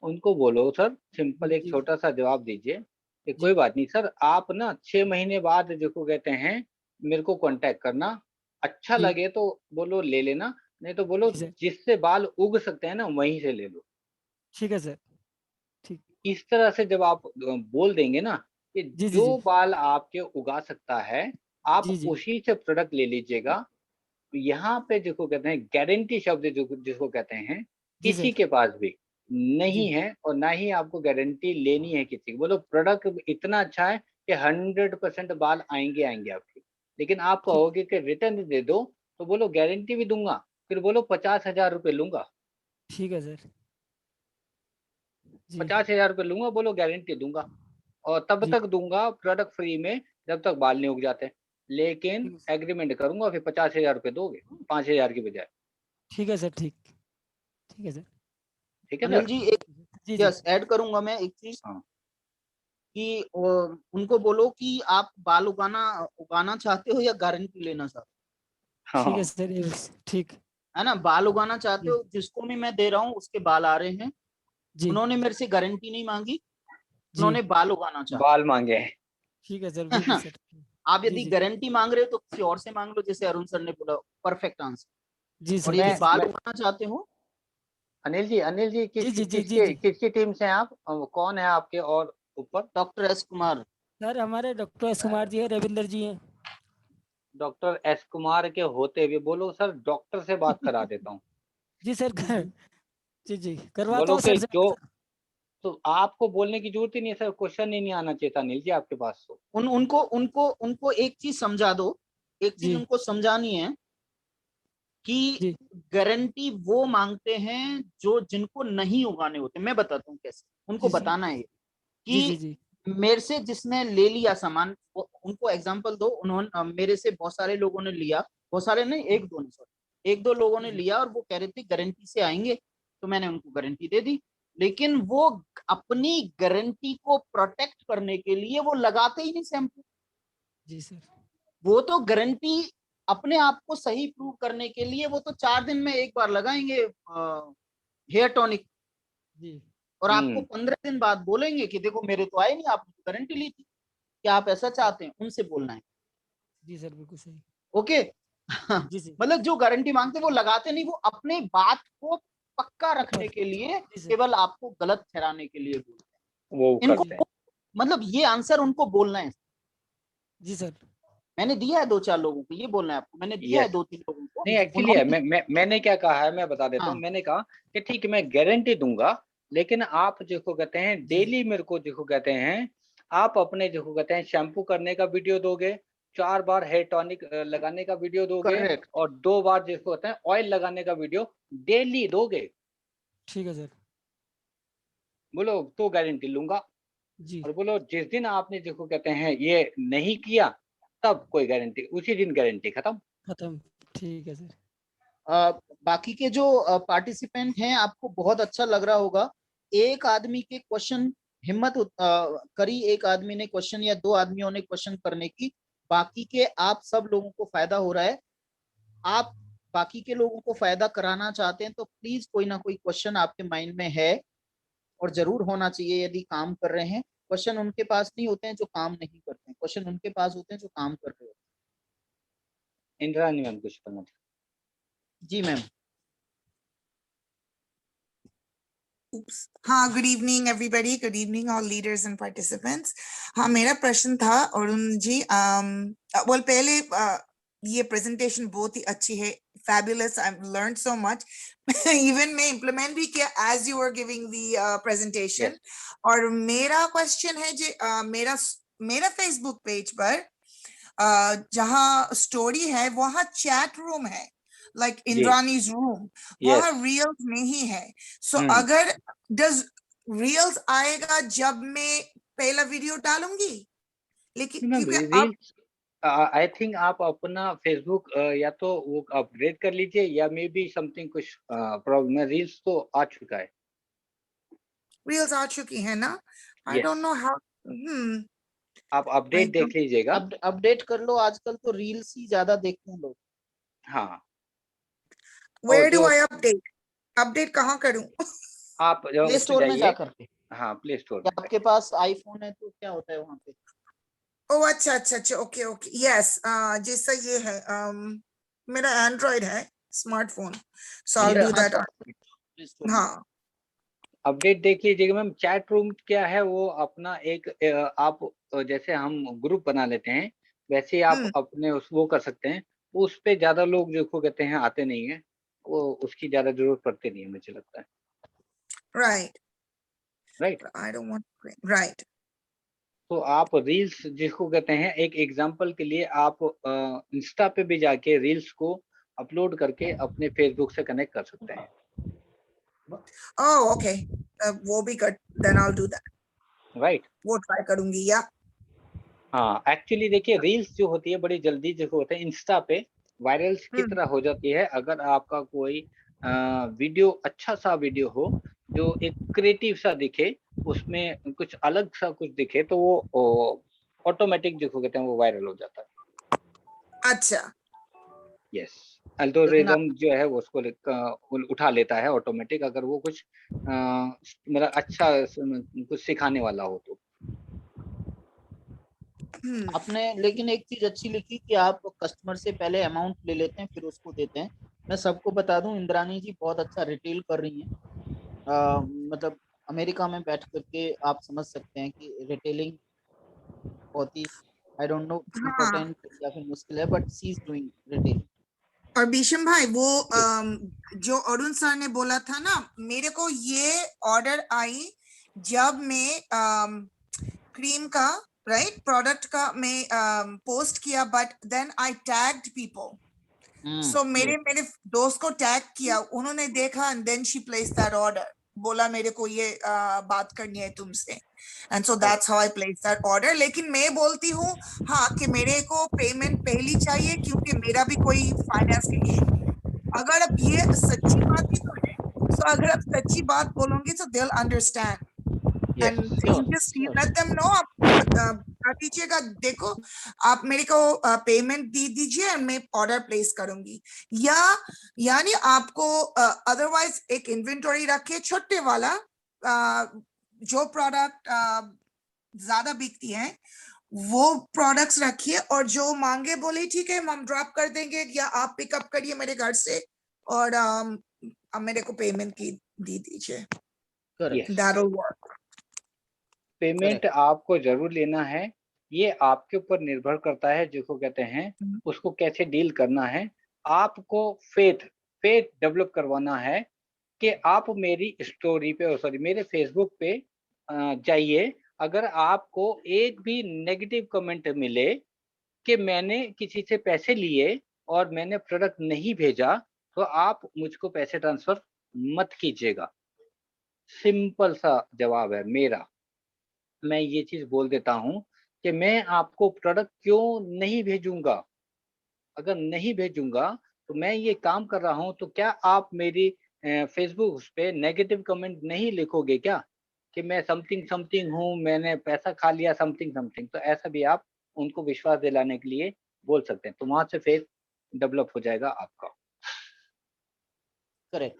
उनको बोलो सर, सिंपल एक जी छोटा सा जवाब दीजिए कि जी कोई बात नहीं सर, आप ना 6 महीने बाद जिसको कहते हैं मेरे को कांटेक्ट करना, अच्छा जी लगे तो बोलो ले लेना, नहीं तो बोलो जी सर। जिससे बाल उग सकते हैं ना वहीं से ले लो। ठीक है सर। ठीक। इस तरह से जब आप बोल देंगे ना कि जी जी जो जी बाल आपके उगा सकता है आप जी जी उसी से प्रोडक्ट ले लीजिएगा। तो यहाँ पे जिसको कहते हैं गारंटी शब्द जो जिसको कहते हैं जी किसी सर। के पास भी नहीं जी है और ना ही आपको गारंटी लेनी है किसी की। बोलो प्रोडक्ट इतना अच्छा है कि 100% बाल आएंगे आएंगे आपके, लेकिन आप ठीक। कहोगे कि रिटर्न दे दो तो बोलो गारंटी भी दूंगा, फिर बोलो 50,000 रुपये लूंगा। ठीक है सर। जी 50,000 रुपये लूंगा, बोलो गारंटी दूंगा और तब जी। तक दूंगा प्रोडक्ट फ्री में जब तक बाल नहीं उग जाते, लेकिन ठीक है एग्रीमेंट करूंगा फिर 50,000 रुपये दोगे 5,000 की बजाय। ठीक है सर। ठीक। ठीक है सर। ठीक है अनिल सर। जी, एक जी जी यस ऐड करूंगा मैं एक चीज हाँ कि उनको बोलो कि आप बाल उगाना उगाना चाहते हो या गारंटी लेना चाहते हाँ ठीक है हाँ। सर। ये ठीक। हो, है ना? बाल उगाना चाहते जी हो, जिसको भी मैं दे रहा हूँ उसके बाल आ रहे हैं। जी उन्होंने मेरे से गारंटी नहीं मांगी, जी। उन्होंने बाल उगाना चाहा, बाल मांगे हैं। ठीक है सर, है बिल्कुल ना? सर। आप जी यदि जी गारंटी मांग रहे हो तो किसी और से मांग लो, जैसे अरुण सर ने बोला, परफेक्ट आंसर। जी और सर। जी यदि सर। बाल मैं उगाना चाहते हो, अनिल जी जी जी जी जी किसके जी। किसकी टीम से हैं आप, कौन है आपके और ऊपर? Doctor S Kumar. सर हमारे डॉक्टर एस कुमार जी है, रविंदर जी हैं। डॉक्टर एस कुमार के होते हुए बोलो सर डॉक्टर से बात करा देता हूँ। जी सर। जी जी, करवाता बोलो हूँ कि सर से जो, बात सर। तो आपको बोलने की जरूरत ही नहीं है सर, क्वेश्चन ही नहीं आना चाहिए था अनिल जी आपके पास तो। उनको उनको उनको एक चीज समझा दो, एक चीज जी उनको समझानी है कि जी गारंटी वो मांगते हैं जो जिनको नहीं उगाने होते। मैं बताता हूँ कैसे उनको जी जी बताना है जी जी कि जी मेरे से जिसने ले लिया सामान, उनको एग्जांपल दो। उन्होंने मेरे से बहुत सारे लोगों ने लिया, बहुत सारे नहीं, एक दो ने, सॉरी, एक दो लोगों ने जी लिया और वो कह रहे थे गारंटी से आएंगे, तो मैंने उनको गारंटी दे दी। लेकिन वो अपनी गारंटी को प्रोटेक्ट करने के लिए वो लगाते ही नहीं शैम्पू। जी सर। वो तो गारंटी अपने आप को सही प्रूव करने के लिए वो तो 4 दिन में एक बार लगाएंगे हेयर टॉनिक, जी और आपको हम्म 15 दिन बाद बोलेंगे कि देखो मेरे तो आए नहीं, आपने तो गारंटी ली थी। क्या आप ऐसा चाहते हैं? उनसे बोलना है। जी सर, बिल्कुल सही। ओके। जी जी मतलब जो गारंटी मांगते हैं वो लगाते नहीं, वो अपने बात को पक्का ऊपर। रखने के लिए जी सर। केवल आपको गलत ठहराने के लिए बोलते वो हैं। करते हैं। इनको मतलब ये आंसर उनको बोलना है। जी सर। मैंने दिया है 2-4 लोगों को, ये बोलना है आपको, मैंने दिया है यस। 2-3 लोगों को, जी नहीं जी एक्चुअली है, उन्होंने। मैंने क्या कहा है मैं बता देता हूँ। हाँ मैंने कहा कि ठीक है मैं गारंटी दूंगा, लेकिन आप जिसको कहते हैं जी डेली मेरे को जिसको कहते हैं आप अपने जिसको कहते हैं शैम्पू करने का वीडियो दोगे, 4 बार हेयर टॉनिक लगाने का वीडियो दोगे, करेक्ट। और 2 बार जिसको कहते हैं ऑयल लगाने का वीडियो डेली दोगे, ठीक है सर। बोलो तो गारंटी लूंगा। जी। और बोलो जिस दिन आपने जिसको कहते हैं ये नहीं किया तब कोई गारंटी, उसी दिन गारंटी खत्म। खत्म। ठीक है सर। बाकी के जो पार्टिसिपेंट हैं, आपको बहुत अच्छा लग रहा होगा। एक आदमी के क्वेश्चन, हिम्मत करी एक आदमी ने क्वेश्चन या 2 आदमियों ने क्वेश्चन करने की, बाकी के आप सब लोगों को फायदा हो रहा है। आप बाकी के लोगों को फायदा कराना चाहते हैं तो प्लीज कोई ना कोई क्वेश्चन आपके माइंड में है, और जरूर होना चाहिए यदि काम कर रहे हैं। क्वेश्चन उनके पास नहीं होते हैं जो काम नहीं करते हैं, क्वेश्चन उनके पास होते हैं जो काम कर रहे होते इंद्रानी मैम कुछ करना था। हैं। जी मैम। Oops. हाँ, good evening everybody, good evening all leaders and participants. हाँ, मेरा प्रश्न था अरुण जी, well, पहले ये प्रेजेंटेशन बहुत ही अच्छी है, fabulous, I learn so much. Even मैं इम्प्लीमेंट भी किया as you are giving the presentation. Yes और मेरा क्वेश्चन है जी, मेरा फेसबुक पेज पर जहाँ स्टोरी है वहाँ चैट रूम है, लाइक जी इंद्रानीज रूम, वहाँ यस। रियल्स नहीं है। सो अगर डज रियल्स आएगा जब मैं पहला वीडियो डालूंगी, लेकिन मैम क्योंकि अब रील्स आई थिंक आप अपना फेसबुक या तो वो अपग्रेड कर लीजिए या मे बी समथिंग कुछ प्रॉब्लम है। रील्स तो आ चुका है। रील्स आ चुकी है ना? आई यस, डोंट नो हाउ। आप आई अपडेट देख डोंट। लीजिएगा। अपडेट कर लो, आजकल तो रील्स ही ज्यादा देखते हैं लोग। हाँ, और वेयर डू जो आई अपडेट? अपडेट कहाँ करूं? आप जो प्ले उस पे स्टोर में जा जाइए। करके, हाँ, प्ले स्टोर या में आपके जाइए। पास आईफोन है तो क्या होता है वहां पे? ओ अच्छा अच्छा अच्छा, ओके ओके, यस। जैसा ये है, मेरा एंड्रॉइड है स्मार्टफोन, सो आई ये डू हाँ दैट। तो प्ले स्टोर में। हाँ। अपडेट देख लीजिएगा मैम। चैट रूम क्या है वो अपना एक आप जैसे हम ग्रुप बना लेते हैं वैसे ही आप हम्म। अपने उस वो कर सकते हैं। उस पे ज्यादा लोग जो को कहते हैं आते नहीं है, वो उसकी ज्यादा जरूरत पड़ती नहीं है मुझे लगता है। Right. Right. I don't want. Right. तो आप रील्स जिसको कहते हैं, एक एग्जांपल के लिए आप इंस्टा पे भी जाके रील्स को अपलोड करके अपने फेसबुक से कनेक्ट कर सकते हैं। ओह ओके, वो भी कर, then I will do that. Right. वो ट्राई करूंगी या। हाँ, एक्चुअली देखिए रील्स जो होती है बड़ी जल्दी जो होते हैं इंस्टा पे वायरल्स की हम्म। तरह हो जाती है। अगर आपका कोई वीडियो अच्छा सा वीडियो हो जो एक क्रिएटिव सा दिखे, उसमें कुछ अलग सा कुछ दिखे, तो वो ऑटोमेटिक जिसको कहते हैं वो वायरल हो जाता है। अच्छा। यस, लेकिन एल्गोरिदम जो है वो उसको उठा लेता है ऑटोमेटिक, अगर वो कुछ मतलब अच्छा कुछ सिखाने वाला हो तो। आपने लेकिन एक चीज अच्छी लिखी कि आप कस्टमर से पहले अमाउंट ले लेते हैं फिर उसको देते हैं। मैं सबको बता दूं, इंद्रानी जी बहुत अच्छा रिटेल कर रही हैं। मतलब अमेरिका में बैठ करके आप समझ सकते हैं कि रिटेलिंग बहुत ही, आई डोंट नो, हाँ। इम्पोर्टेंट या फिर मुश्किल है, but she is doing retailing. और भीषम भाई, वो जो अरुण सर ने बोला था ना, मेरे को ये ऑर्डर आई जब मैं क्रीम का, राइट, प्रोडक्ट का मैं पोस्ट किया, but then I tagged people. So मेरे मेरे दोस्त को टैग किया, उन्होंने देखा, and then she place that order, बोला मेरे को ये बात करनी है तुमसे, and so that's how I place that order. लेकिन मैं बोलती हूँ हाँ कि मेरे को पेमेंट पहली चाहिए, क्योंकि मेरा भी कोई फाइनेंस के इशू है। अगर अब ये सच्ची बात ही तो है, सो अगर आप सच्ची बात बोलोगे तो they will understand, yes, and sure just sure. Let them know. आप बता दीजिएगा, देखो आप मेरे को पेमेंट दे दीजिए एंड मैं ऑर्डर प्लेस करूंगी, या यानी आपको अदरवाइज एक इन्वेंटरी रखे छोटे वाला, जो प्रोडक्ट ज्यादा बिकती है वो प्रोडक्ट्स रखिए, और जो मांगे बोले ठीक है हम ड्रॉप कर देंगे, या आप पिकअप करिए मेरे घर से, और अब मेरे को पेमेंट की दे दीजिए, correct yes. That will work. Payment correct. आपको जरूर लेना है। ये आपके ऊपर निर्भर करता है जिसको कहते हैं उसको कैसे डील करना है। आपको फेथ फेथ डेवलप करवाना है कि आप मेरी स्टोरी पे, सॉरी मेरे फेसबुक पे जाइए। अगर आपको एक भी नेगेटिव कमेंट मिले कि मैंने किसी से पैसे लिए और मैंने प्रोडक्ट नहीं भेजा, तो आप मुझको पैसे ट्रांसफर मत कीजिएगा। सिंपल सा जवाब है मेरा। मैं ये चीज बोल देता हूँ कि मैं आपको प्रोडक्ट क्यों नहीं भेजूंगा। अगर नहीं भेजूंगा तो मैं ये काम कर रहा हूँ, तो क्या आप मेरी फेसबुक उस पे नेगेटिव कमेंट नहीं लिखोगे क्या कि मैं समथिंग समथिंग हूँ, मैंने पैसा खा लिया समथिंग समथिंग। तो ऐसा भी आप उनको विश्वास दिलाने के लिए बोल सकते हैं, तो वहां से फेथ डेवलप हो जाएगा आपका। करेक्ट।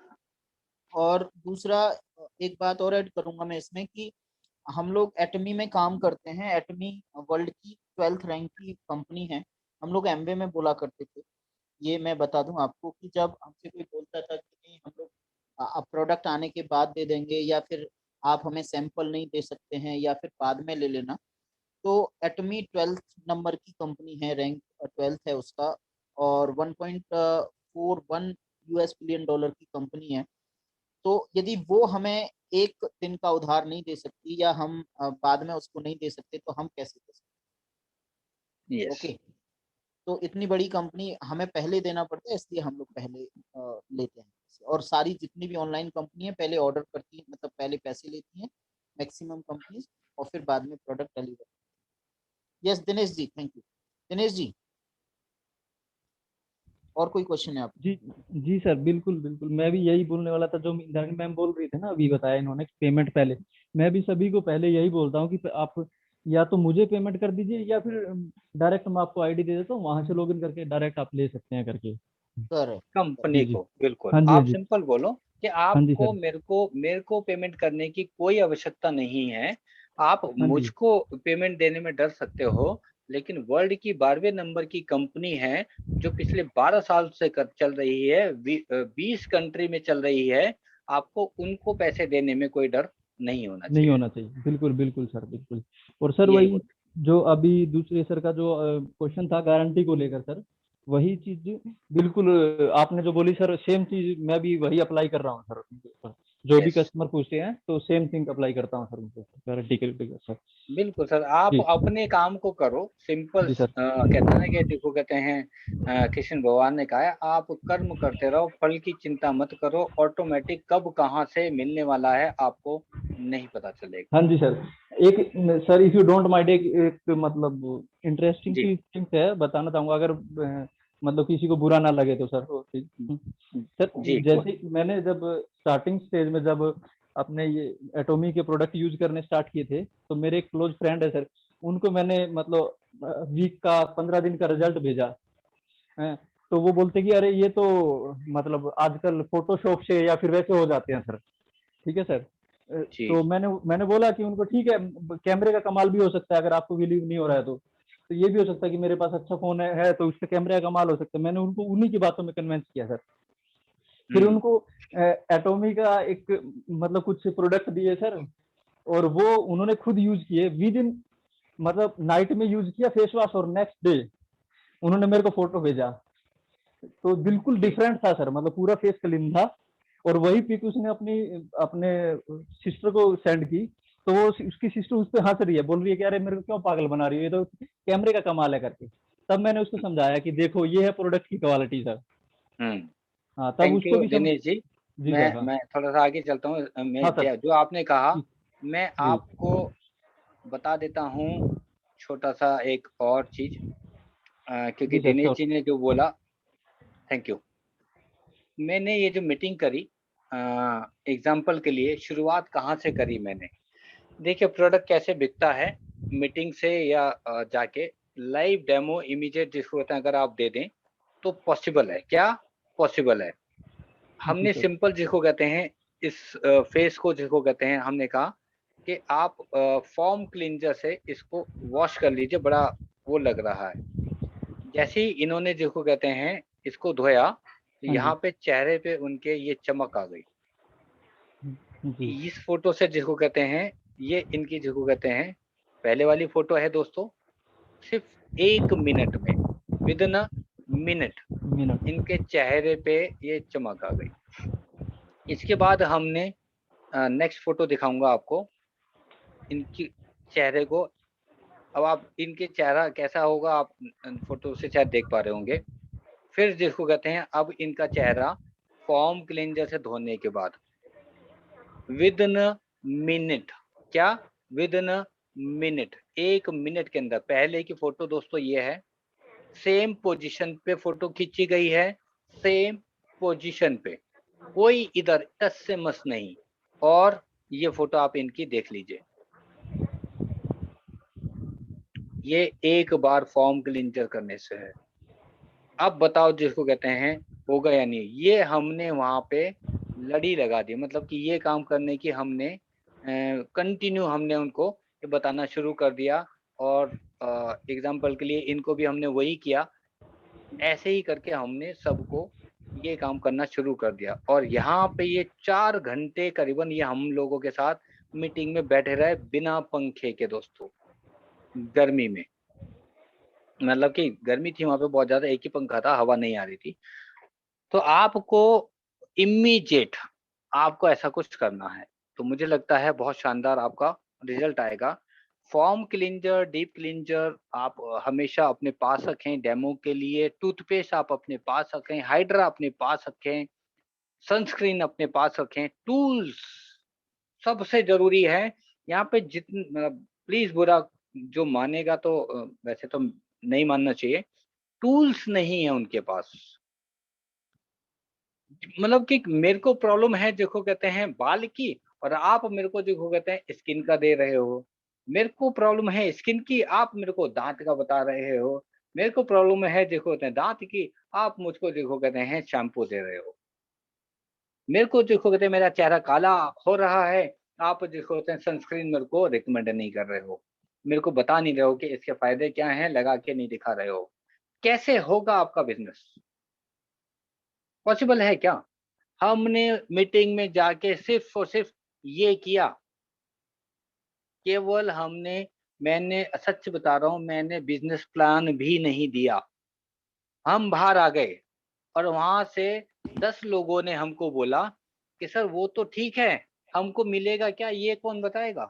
और दूसरा, एक बात और ऐड करूंगा मैं इसमें कि हम लोग एटमी में काम करते हैं। एटमी वर्ल्ड की 12th रैंक की कंपनी है। हम लोग एमवे में बोला करते थे। ये मैं बता दूं आपको कि जब हमसे कोई बोलता था कि नहीं हम लोग आप प्रोडक्ट आने के बाद दे देंगे, या फिर आप हमें सैंपल नहीं दे सकते हैं, या फिर बाद में ले लेना, तो एटमी 12th नंबर की कंपनी है, रैंक 12th है उसका, और 1.41 यूएस बिलियन डॉलर की कंपनी है। तो यदि वो हमें एक दिन का उधार नहीं दे सकती, या हम बाद में उसको नहीं दे सकते, तो हम कैसे दे सकते? यस। ओके। तो इतनी बड़ी कंपनी हमें पहले देना पड़ता है, इसलिए हम लोग पहले लेते हैं। और सारी जितनी भी ऑनलाइन कंपनी है पहले ऑर्डर करती है, मतलब पहले पैसे लेती हैं मैक्सिमम कंपनीज, और फिर बाद में product deliver. Yes Dinesh ji, thank you. Dinesh ji, और कोई क्वेश्चन है आप? जी जी सर, बिल्कुल बिल्कुल, मैं भी यही बोलने वाला था जो इंद्राणी मैम बोल रही थे ना, अभी बताया इन्होंने पेमेंट पहले। मैं भी सभी को पहले यही बोलता हूँ कि आप या तो मुझे पेमेंट कर दीजिए या फिर डायरेक्ट मैं आपको आईडी दे देता हूँ, वहां से लॉगिन करके डायरेक्ट आप ले सकते हैं करके। करेक्ट। कंपनी जी जी। को बिल्कुल हाँ जी हाँ आप जी। सिंपल बोलो कि हाँ जी आपको सर। मेरे को पेमेंट करने की कोई आवश्यकता नहीं है। आप हाँ जी। मुझको पेमेंट देने में डर सकते हो, लेकिन वर्ल्ड की 12वें नंबर की कंपनी है जो पिछले 12 साल से चल रही है, 20 कंट्री में चल रही है। आपको उनको पैसे देने में कोई डर नहीं होना नहीं चाहिए। होना चाहिए, बिल्कुल बिल्कुल सर, बिल्कुल। और सर यही वही बोल। जो अभी दूसरे सर का जो क्वेश्चन था गारंटी को लेकर सर, वही चीज बिल्कुल आपने जो बोली सर, सेम चीज मैं भी वही अप्लाई कर रहा हूँ सर उनके ऊपर। जो भी यस, कस्टमर पूछते हैं तो सेम थिंग अप्लाई करता हूँ सर उनको, गारंटी के लिए सर। बिल्कुल सर, आप जी अपने काम को करो सिंपल। जी सर। कहते हैं ना कि देखो, कहते हैं कृष्ण भगवान ने कहा है, आप कर्म करते रहो, फल की चिंता मत करो। ऑटोमेटिक कब कहाँ से मिलने वाला है आपको नहीं पता चलेगा। हाँ जी सर। एक sir, if you don't mind, एक मतलब इंटरेस्टिंग जी चीज है, बताना चाहूंगा, अगर मतलब किसी को बुरा ना लगे तो सर वो चीज। सर जी जैसे मैंने जब स्टार्टिंग स्टेज में जब अपने ये एटोमी के प्रोडक्ट यूज करने स्टार्ट किए थे, तो मेरे एक क्लोज फ्रेंड है सर, उनको मैंने मतलब वीक का 15 दिन का रिजल्ट भेजा है। तो वो बोलते कि अरे ये तो मतलब आजकल फोटोशॉप से या फिर वैसे हो जाते हैं सर। ठीक है सर। जी तो मैंने मैंने बोला कि उनको ठीक है, कैमरे का कमाल भी हो सकता है, अगर आपको बिलीव नहीं हो रहा है तो ये भी हो सकता है कि मेरे पास अच्छा फोन है तो उसके कैमरे का कमाल हो सकता है। मैंने उनको उन्हीं की बातों में कन्विंस किया सर। फिर हम्म उनको एटोमी का एक मतलब कुछ प्रोडक्ट दिए सर, और वो उन्होंने खुद यूज किए विद इन, मतलब नाइट में यूज किया फेस वॉश, और नेक्स्ट डे उन्होंने मेरे को फोटो भेजा। तो बिल्कुल जी डिफरेंट था सर, मतलब पूरा फेस क्लीन था। और वही पिक उसने अपनी अपने सिस्टर को सेंड की, तो वो उसकी सिस्टर उस पर हंस रही है, बोल रही है कि अरे मेरे को क्यों पागल बना रही है, ये तो कैमरे का कमाल है करके। तब मैंने उसको समझाया कि देखो ये है प्रोडक्ट की क्वालिटी सर। हम्म हाँ, तब थैंक उसको यू भी दिनेश जी। जी सर। हाँ मैं थोड़ा सा आगे चलता हूँ। मैं हाँ सर। जो आपने कहा, जी मैं जी आपको बता देता हूँ छोटा सा एक और चीज। क्योंकि जी सर, दिनेश श्योर। जी ने जो बोला, थैंक यू। मैंने ये जो मीटिंग करी, एग्जाम्पल के लिए शुरुआत कहाँ से करी मैंने। देखिए प्रोडक्ट कैसे बिकता है, मीटिंग से या जाके लाइव डेमो इमीडिएट जिसको कहते हैं अगर आप दे दें तो पॉसिबल है। क्या पॉसिबल है? जी हमने सर। सिंपल जिसको कहते हैं इस फेस को जिसको कहते हैं, हमने कहा कि आप फॉर्म क्लींजर से इसको वॉश कर लीजिए, बड़ा वो लग रहा है। जैसे ही इन्होंने जिसको कहते हैं इसको धोया, हाँ जी। यहाँ पे चेहरे पे उनके ये चमक आ गई। जी इस फोटो से जिसको कहते हैं, ये इनकी जिसको कहते हैं पहले वाली फोटो है दोस्तों, सिर्फ 1 मिनट में, with in a minute minute. इनके चेहरे पे ये चमक आ गई। इसके बाद हमने नेक्स्ट फोटो दिखाऊंगा आपको इनकी चेहरे को। अब आप इनके चेहरा कैसा होगा आप फोटो से शायद देख पा रहे होंगे। फिर जिसको कहते हैं अब इनका चेहरा फॉर्म क्लींजर से धोने के बाद विद इन मिनट, क्या विद इन मिनट, 1 मिनट के अंदर। पहले की फोटो दोस्तों ये है, सेम पोजीशन पे फोटो खींची गई है, सेम पोजीशन पे, कोई इधर टस से मस नहीं। और ये फोटो आप इनकी देख लीजिए, ये एक बार फॉर्म क्लींजर करने से है। अब बताओ जिसको कहते हैं होगा या नहीं। ये हमने वहां पे लड़ी लगा दी, मतलब कि ये काम करने की हमने कंटिन्यू हमने उनको ये बताना शुरू कर दिया। और एग्जाम्पल के लिए इनको भी हमने वही किया। ऐसे ही करके हमने सबको ये काम करना शुरू कर दिया। और यहाँ पे ये 4 घंटे करीबन ये हम लोगों के साथ मीटिंग में बैठे रहे बिना पंखे के दोस्तों, गर्मी में। मतलब कि गर्मी थी वहां पे बहुत ज्यादा, एक ही पंखा था, हवा नहीं आ रही थी। तो आपको इमीडिएट आपको ऐसा कुछ करना है, तो मुझे लगता है बहुत शानदार आपका रिजल्ट आएगा। फॉर्म क्लींजर, डीप क्लींजर आप हमेशा अपने पास रखें डेमो के लिए। टूथपेस्ट आप अपने पास रखें, हाइड्रा अपने पास रखें, सनस्क्रीन अपने पास रखें। टूल्स सबसे जरूरी है, यहाँ पे जितन प्लीज बुरा जो मानेगा तो वैसे तो नहीं मानना चाहिए, टूल्स नहीं है उनके पास। मतलब कि मेरे को प्रॉब्लम है, देखो कहते हैं बाल की, और आप मेरे को देखो कहते हैं स्किन का दे रहे हो। मेरे को प्रॉब्लम है स्किन की, आप मेरे को दांत का बता रहे हो। मेरे को प्रॉब्लम है देखो कहते हैं दांत की, आप मुझको देखो कहते हैं शैम्पू दे रहे हो। मेरे को देखो कहते हैं मेरा चेहरा काला हो रहा है, आप देखो कहते हैं सनस्क्रीन मेरे को रिकमेंड नहीं कर रहे हो। मेरे को बता नहीं रहे हो कि इसके फायदे क्या हैं, लगा के नहीं दिखा रहे हो। कैसे होगा आपका बिजनेस? पॉसिबल है क्या? हमने मीटिंग में जाके सिर्फ और सिर्फ ये किया, केवल मैंने सच बता रहा हूँ, मैंने बिजनेस प्लान भी नहीं दिया। हम बाहर आ गए और वहां से 10 लोगों ने हमको बोला कि सर वो तो ठीक है, हमको मिलेगा क्या ये कौन बताएगा?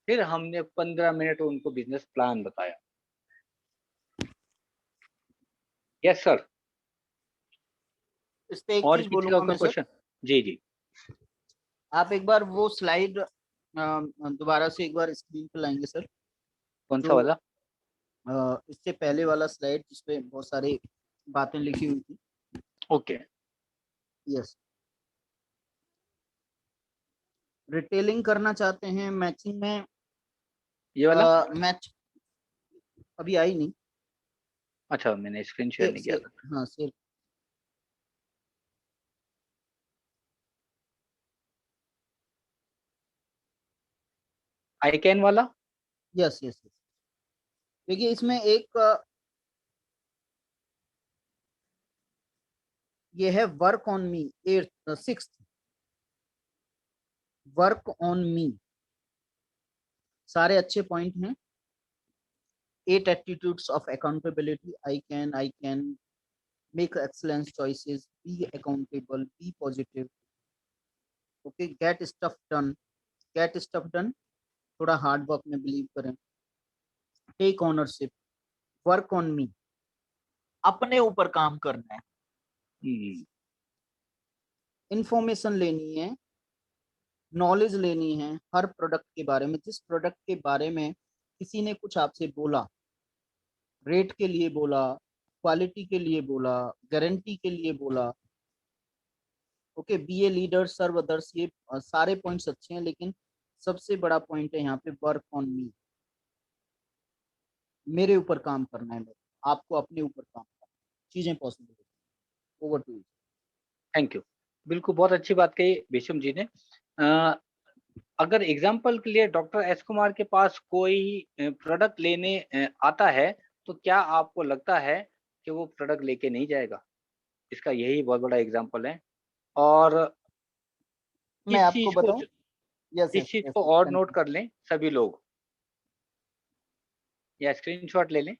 फिर हमने 15 मिनट उनको बिजनेस प्लान बताया। Yes sir. इस पे एक और चीज किसी का बोलूंगा मैं सर, क्वेश्चन? जी जी। आप एक बार वो स्लाइड दोबारा से एक बार स्क्रीन पे लाएंगे सर, कौन सा जो वाला? इससे पहले वाला स्लाइड जिसपे बहुत सारी बातें लिखी हुई थी। ओके। यस, रिटेलिंग करना चाहते हैं, मैचिंग में ये वाला? मैच अभी आई नहीं। अच्छा, मैंने स्क्रीन शेयर नहीं किया था। हाँ सर, आई कैन वाला? Yes yes yes. देखिए इसमें एक ये है work on me, 6th work on मी, सारे अच्छे पॉइंट हैं। 8 attitudes of accountability, I can make excellent choices, be accountable, be positive, okay, get stuff done, थोड़ा हार्ड वर्क में बिलीव करें, take ownership, work on me, अपने ऊपर काम करना है, इंफॉर्मेशन लेनी है, नॉलेज लेनी है हर प्रोडक्ट के बारे में। जिस प्रोडक्ट के बारे में किसी ने कुछ आपसे बोला, रेट के लिए बोला, क्वालिटी के लिए बोला, गारंटी के लिए बोला, okay, be a leader serve others, ये सारे पॉइंट्स अच्छे हैं, लेकिन सबसे बड़ा पॉइंट है यहाँ पे वर्क ऑन मी, मेरे ऊपर काम करना है, आपको अपने ऊपर काम करना है, चीजें पॉसिबल हो। Over to you. Thank you. बिल्कुल बहुत अच्छी बात कही विषम जी ने। अगर एग्जाम्पल के लिए डॉक्टर एस कुमार के पास कोई प्रोडक्ट लेने आता है, तो क्या आपको लगता है कि वो प्रोडक्ट लेके नहीं जाएगा? इसका यही बहुत बड़ा एग्जाम्पल है। और मैं इस आपको चीज को बताऊं, यस इस यस चीज यस, को और नोट कर लें सभी लोग, या स्क्रीनशॉट ले लें।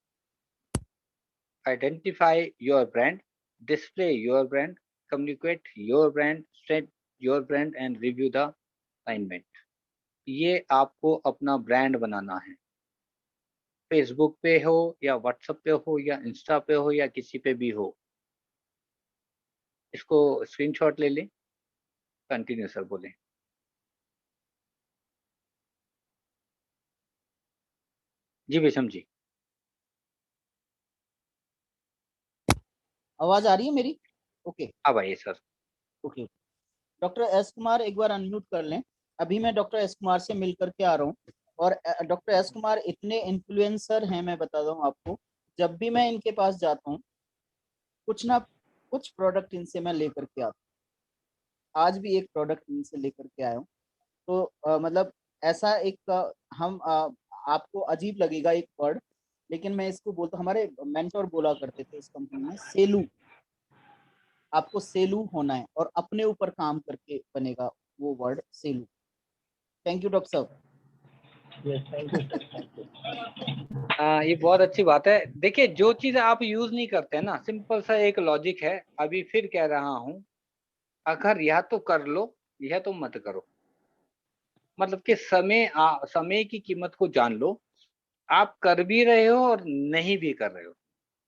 Identify your brand, display your brand, communicate your brand, straight your brand and review the alignment. ये आपको अपना ब्रांड बनाना है। फेसबुक पे हो या व्हाट्सएप पे हो या इंस्टा पे हो या किसी पे भी हो, इसको स्क्रीनशॉट ले लें। कंटिन्यू सर बोलें। जी विषम जी। आवाज आ रही है मेरी? ओके अब आइए sir. Okay. Doctor S Kumar एक बार अनम्यूट कर लें। अभी मैं डॉक्टर एस कुमार से मिल करके आ रहा हूँ, और डॉक्टर एस कुमार इतने इन्फ्लुएंसर हैं, मैं बता दूं आपको, जब भी मैं इनके पास जाता हूँ कुछ ना कुछ प्रोडक्ट इनसे मैं लेकर के आता हूँ। आज भी एक प्रोडक्ट इनसे लेकर के आया हूँ। तो मतलब ऐसा एक हम आपको अजीब लगेगा एक वर्ड, लेकिन मैं इसको बोलता, हमारे मेंटोर बोला करते थे इस कंपनी में, सेलू। आपको सेलू होना है और अपने ऊपर काम करके बनेगा वो word, Selu. Thank you doctor साहब। Yes, thank you, sir. Thank you. हाँ, ये बहुत अच्छी बात है। देखिए जो चीज आप यूज नहीं करते ना, सिंपल सा एक लॉजिक है, अभी फिर कह रहा हूँ, अगर या तो कर लो या तो मत करो। मतलब कि समय की कीमत को जान लो। आप कर भी रहे हो और नहीं भी कर रहे हो,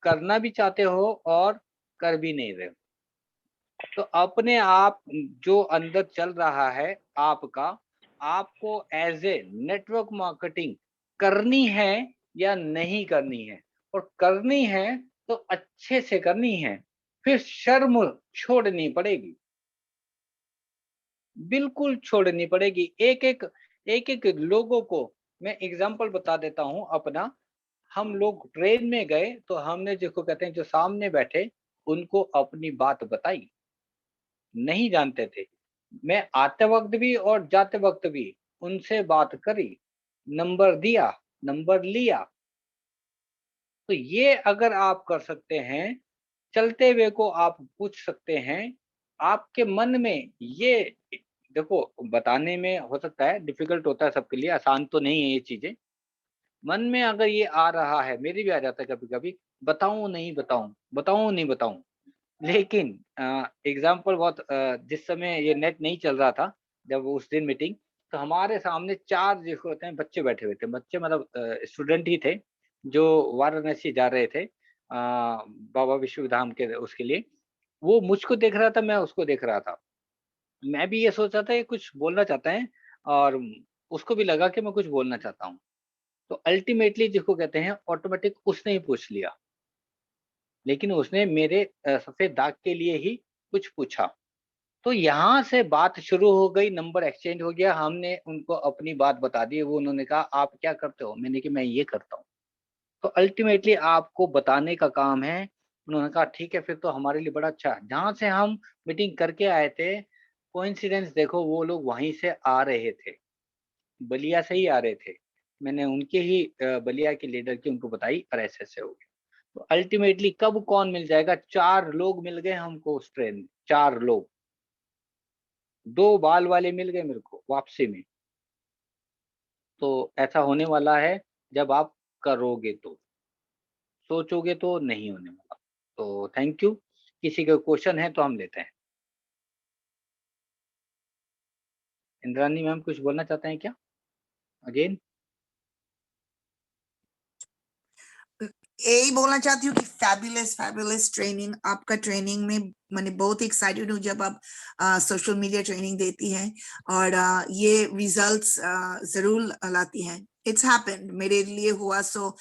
करना भी चाहते हो और कर भी नहीं रहे हो, तो अपने आप जो अंदर चल रहा है आपका, आपको एज ए नेटवर्क मार्केटिंग करनी है या नहीं करनी है, और करनी है तो अच्छे से करनी है, फिर शर्म छोड़नी पड़ेगी, बिल्कुल छोड़नी पड़ेगी। एक एक लोगों को मैं एग्जांपल बता देता हूं अपना। हम लोग ट्रेन में गए तो हमने, जिसको कहते हैं जो सामने बैठे, उनको अपनी बात बताई। नहीं जानते थे, मैं आते वक्त भी और जाते वक्त भी उनसे बात करी, नंबर दिया, नंबर लिया। तो ये अगर आप कर सकते हैं, चलते हुए को आप पूछ सकते हैं, आपके मन में ये, देखो बताने में हो सकता है डिफिकल्ट होता है सबके लिए, आसान तो नहीं है ये चीजें। मन में अगर ये आ रहा है, मेरे भी आ जाता है कभी कभी, बताऊं नहीं बताऊं, बताऊं नहीं बताऊं। लेकिन एग्जाम्पल बहुत, जिस समय ये नेट नहीं चल रहा था, जब उस दिन मीटिंग, तो हमारे सामने 4 जिसको होते हैं बच्चे बैठे हुए थे, बच्चे मतलब स्टूडेंट ही थे, जो वाराणसी जा रहे थे बाबा विश्वधाम के उसके लिए। वो मुझको देख रहा था, मैं उसको देख रहा था। मैं भी ये सोच रहा था ये कुछ बोलना चाहता है, और उसको भी लगा कि मैं कुछ बोलना चाहता हूँ। तो अल्टीमेटली जिसको कहते हैं ऑटोमेटिक उसने ही पूछ लिया, लेकिन उसने मेरे सफेद दाग के लिए ही कुछ पूछा। तो यहाँ से बात शुरू हो गई, नंबर एक्सचेंज हो गया, हमने उनको अपनी बात बता दी। वो उन्होंने कहा आप क्या करते हो, मैंने कहा मैं ये करता हूँ। तो अल्टीमेटली आपको बताने का काम है। उन्होंने कहा ठीक है, फिर तो हमारे लिए बड़ा अच्छा है। जहाँ से हम मीटिंग करके आए थे, कोइंसिडेंस देखो वो लोग वहीं से आ रहे थे, बलिया से ही आ रहे थे। मैंने उनके ही बलिया के लीडर की उनको बताई, और ऐसे हो गया। तो अल्टीमेटली कब कौन मिल जाएगा, 4 लोग मिल गए हमको उस ट्रेन में, 4 लोग। 2 बाल वाले मिल गए मेरे को वापसी में। तो ऐसा होने वाला है जब आप करोगे तो, सोचोगे तो नहीं होने वाला। तो थैंक यू। किसी का क्वेश्चन है तो हम लेते हैं। इंद्रानी मैम कुछ बोलना चाहते हैं क्या अगेन? यही बोलना चाहती हूँ कि फैबुलस फैबुलस ट्रेनिंग, आपका ट्रेनिंग में मैंने बहुत एक्साइटेड हूँ जब आप सोशल मीडिया ट्रेनिंग देती हैं, और ये रिजल्ट्स जरूर लाती हैं। इट्स हैपेंड, मेरे लिए हुआ, सो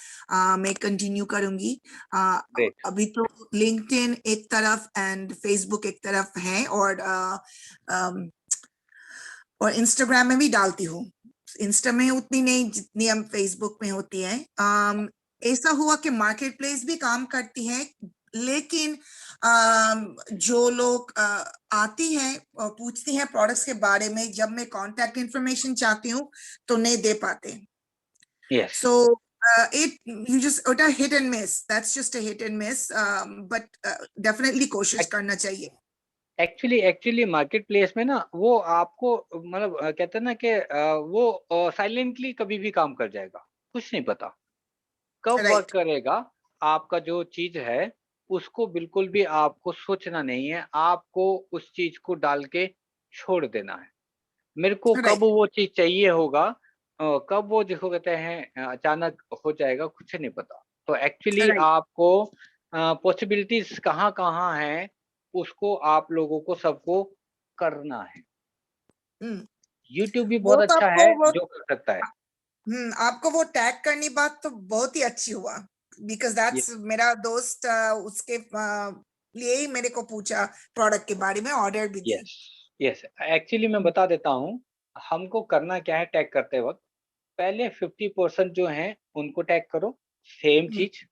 मैं कंटिन्यू करूंगी। ग्रेट। अभी तो लिंक्डइन एक तरफ एंड फेसबुक एक तरफ है, और इंस्टाग्राम में भी डालती हूँ। इंस्टा में उतनी नहीं जितनी हम फेसबुक में होती है। ऐसा हुआ कि मार्केट प्लेस भी काम करती है, लेकिन जो लोग आती हैं और पूछती हैं प्रोडक्ट्स के बारे में, जब मैं कांटेक्ट इंफॉर्मेशन चाहती हूँ तो नहीं दे पाते। यस। So you just ओटा hit and miss, that's just a hit and miss, but definitely कोशिश करना चाहिए। एक्चुअली मार्केट प्लेस में ना, वो आपको मतलब कहते हैं ना कि वो साइलेंटली कभी भी काम कर जाएगा, कुछ नहीं पता कब वर्क राइट, करेगा। आपका जो चीज है उसको बिल्कुल भी आपको सोचना नहीं है, आपको उस चीज को डाल के छोड़ देना है। मेरे को कब राइट, वो चीज चाहिए होगा, कब वो जिसको कहते हैं अचानक हो जाएगा, कुछ नहीं पता। तो एक्चुअली राइट। आपको पॉसिबिलिटीज कहाँ कहाँ है, उसको आप लोगों को सबको करना है। यूट्यूब भी बहुत वो तो अच्छा आपको है वो जो कर सकता है। आपको वो टैग करनी बात तो बहुत ही अच्छी हुआ, बिकॉज दैट्स मेरा दोस्त उसके लिए ही मेरे को पूछा प्रोडक्ट के बारे में, ऑर्डर भी दी। Yes, yes. एक्चुअली मैं बता देता हूँ, हमको करना क्या है टैग करते वक्त। पहले 50% जो हैं उनको टैग करो, सेम हम्म, चीज।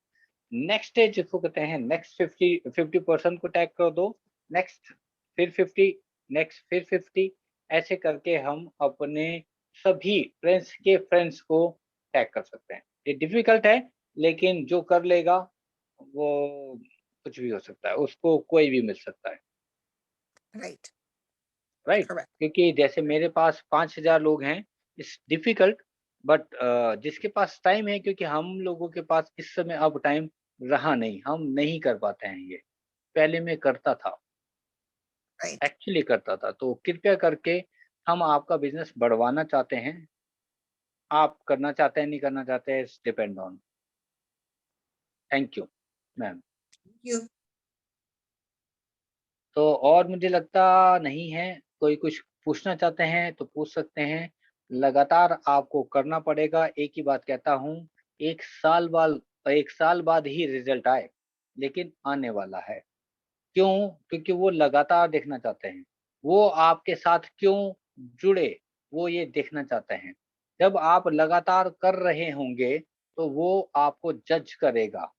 नेक्स्ट है जिसको कहते हैं नेक्स्ट 50% को टैग कर दो, नेक्स्ट फिर 50, नेक्स्ट फिर 50। ऐसे करके हम अपने सभी फ्रेंड्स के फ्रेंड्स को टैग कर सकते हैं। ये डिफिकल्ट है, लेकिन जो कर लेगा वो कुछ भी हो सकता है, उसको कोई भी मिल सकता है। Right, right. करेक्ट। क्योंकि जैसे मेरे पास 5,000 लोग हैं, इट्स डिफिकल्ट, बट जिसके पास टाइम है, क्योंकि हम लोगों के पास इस समय अब टाइम रहा नहीं, हम नहीं कर पाते हैं ये। पहले मैं करता था, राइट, एक्चुअली करता था। तो कृपया करके, हम आपका बिजनेस बढ़वाना चाहते हैं, आप करना चाहते हैं नहीं करना चाहते हैं, it's depend on. Thank you ma'am. You. तो और मुझे लगता नहीं है, कोई कुछ पूछना चाहते हैं तो पूछ सकते हैं। लगातार आपको करना पड़ेगा। एक ही बात कहता हूँ, 1 साल बाद ही रिजल्ट आए, लेकिन आने वाला है। क्यों? क्योंकि वो लगातार देखना चाहते हैं। वो आपके साथ क्यों जुड़े, वो ये देखना चाहते हैं। जब आप लगातार कर रहे होंगे, तो वो आपको जज करेगा।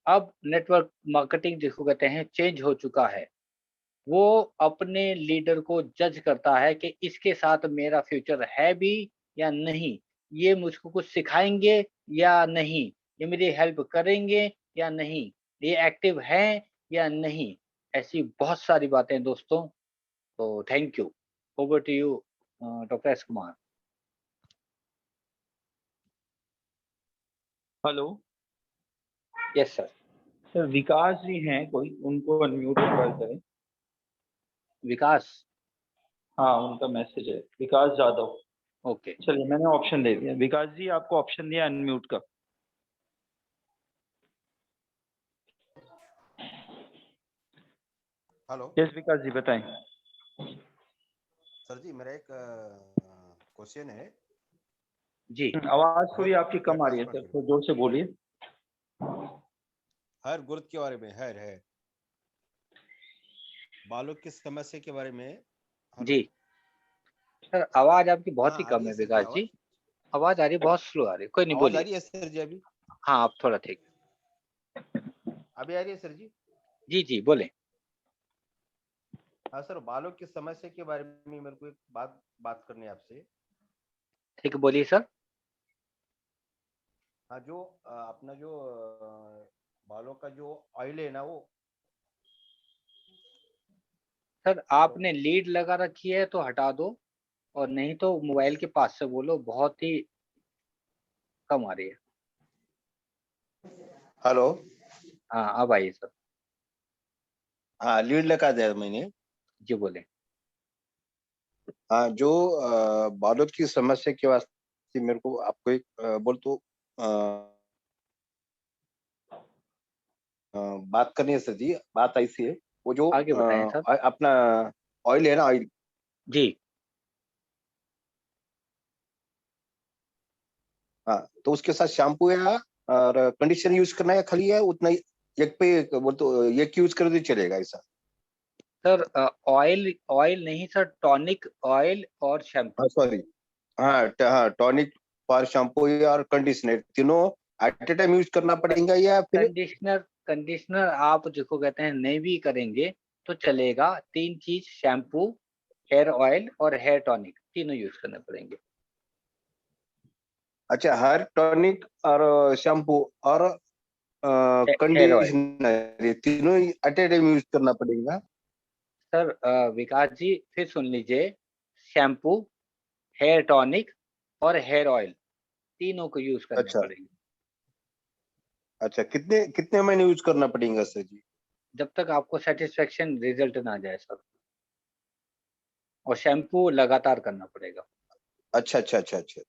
अब नेटवर्क मार्केटिंग जिसको कहते हैं चेंज हो चुका है। वो अपने लीडर को जज करता है कि इसके साथ मेरा फ्यूचर है भी या नहीं, ये मुझको कुछ सिखाएंगे या नहीं, ये मेरी हेल्प करेंगे या नहीं, ये एक्टिव हैं या नहीं। ऐसी बहुत सारी बातें हैं दोस्तों। तो thank you. Over to you doctor S Kumar. Hello yes sir. Sir, Vikas ji हैं कोई, उनको अनम्यूट करें। विकास। हाँ, उनका मैसेज है, विकास जाधव। ओके। चलिए, मैंने ऑप्शन दे दिया। विकास जी, आपको ऑप्शन दिया अनम्यूट का। हेलो यस विकास जी, बताएं। सर जी, मेरा एक क्वेश्चन है। जी। आवाज थोड़ी आपकी हेयर कम आ रही है सर, तो जोर से बोलिए। हेयर ग्रोथ के बारे में, हेयर बालों की समस्या के बारे में। हेलो। जी सर, आवाज आपकी बहुत हाँ, ही आ कम रही है है सर जी विकास आवाज? जी। आवाज आ रही है, बहुत स्लो आ रही है। कोई नहीं, आवाज आ बोलिए। रही है सर जी अभी? हाँ, आप थोड़ा ठीक। अभी आ रही है सर जी? जी, जी, बोलें। हाँ सर, बालों की समस्या के बारे में मेरे को एक बात करनी है आपसे। ठीक है, बोलिए सर। हाँ, जो अपना जो बालों का जो ऑयल है ना, वो। Sir, hello. आपने लीड लगा रखी है तो हटा दो, और नहीं तो मोबाइल के पास से बोलो, बहुत ही कम आ रही है। हेलो। हाँ, अब आइए सर। हाँ, लीड लगा दिया मैंने। जी, बोलें। हाँ, जो बालों की समस्या के वास्ते मेरे को आपको एक बोल तो बात करनी है सर जी। बात ऐसी है, वो जो आगे बताएं सर। अपना ऑयल है ना, ऑयल। जी। हाँ, तो उसके साथ शैम्पू या और कंडीशनर यूज करना है, खाली है उतना ही? एक पे बोल तो एक यूज कर दे चलेगा ऐसा? सर, ऑयल ऑयल नहीं सर, टॉनिक ऑयल और शैम्पू। हाँ सॉरी। हाँ, हाँ, टॉनिक फॉर शैम्पू और कंडीशनर तीनों एट ए टाइम यूज करना पड़ेगा या फिर? कंडीशनर कंडीशनर आप जिसको कहते हैं नहीं भी करेंगे तो चलेगा। 3 चीज, शैम्पू, हेयर ऑयल और हेयर टॉनिक, तीनों यूज करने पड़ेंगे। अच्छा, हेयर टॉनिक और शैम्पू और हेयर ऑयल। कंडीशनर, ये तीनों एट ए टाइम यूज करना पड़ेगा? सर, विकास जी फिर सुन लीजिए। शैम्पू, हेयर टॉनिक और हेयर ऑयल, तीनों को यूज करने अच्छा। पड़ेंगे। अच्छा, कितने कितने महीने यूज करना पड़ेगा सर जी? जब तक आपको सेटिस्फेक्शन रिजल्ट ना जाए सर। और शैम्पू लगातार करना पड़ेगा। अच्छा, अच्छा, अच्छा, अच्छा,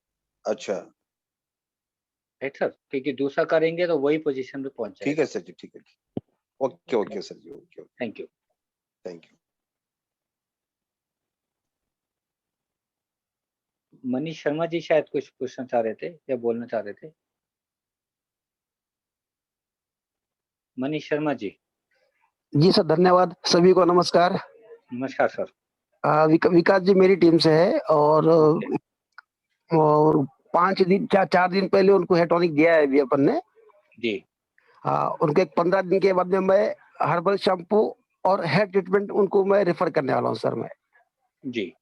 अच्छा। राइट सर, क्योंकि दूसरा करेंगे तो वही पोजीशन पे पहुंच ठीक है जाएगा। सर जी, ठीक है। ओके, ओके सर जी, okay, thank you. Thank you. Manish Sharma ji शायद कुछ पूछना चाह रहे थे या बोलना चाह रहे थे। मनीष शर्मा जी। जी सर, धन्यवाद। सभी को नमस्कार। नमस्कार सर। विकास जी मेरी टीम से है और ओके। 4 दिन पहले उनको हेयर टॉनिक दिया है अभी अपन ने। जी। उनको एक 15 दिन के बाद में मैं हर्बल शैम्पू और हेयर ट्रीटमेंट उनको मैं रेफर करने वाला हूँ सर मैं। जी,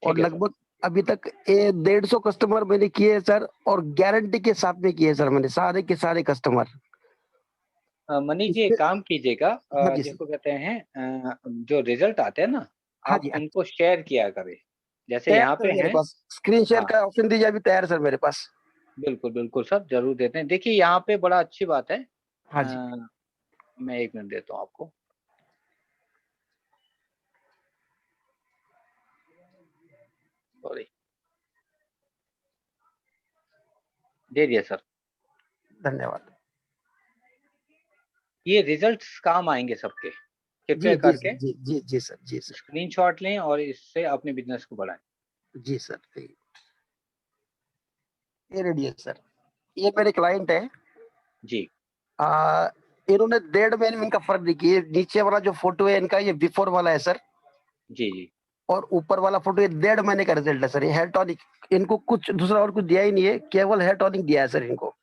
और ठीक है सर। लगभग अभी तक 150 कस्टमर मैंने किए हैं सर, और गारंटी के साथ में किए सर मैंने सारे के सारे कस्टमर। मनीष जी इससे एक काम कीजिएगा, हाँ जी सर। जिसको कहते हैं जो रिजल्ट आते हैं ना, हाँ आप जी, उनको शेयर किया करें, जैसे तैयार यहाँ सर पे मेरे हैं। पास स्क्रीन शेयर हाँ, का ऑप्शन दीजिए, अभी तैयार सर मेरे पास। बिल्कुल बिल्कुल सर, जरूर देते हैं। देखिए यहाँ पे बड़ा अच्छी बात है। हाँ जी। मैं 1 मिनट देता हूँ आपको। सॉरी, दे दिया सर। धन्यवाद। ये रिजल्ट्स काम आएंगे सबके। जी कृपया जी सर, करके जी जी जी सर, जी सर, स्क्रीनशॉट लें और इससे अपने बिजनेस को बढ़ाएं। जी सर। ये रेडी है सर। ये मेरे क्लाइंट है। जी। इन्होंने 1.5 महीने में इनका फर्क देखिए। नीचे वाला जो फोटो है इनका, ये बिफोर वाला है सर, जी, जी। और ऊपर वाला फोटो ये 1.5 महीने का रिजल्ट है सर। ये हेयर टॉनिक, इनको कुछ दूसरा और कुछ दिया ही नहीं है, केवल हेयर टॉनिक दिया है सर इनको।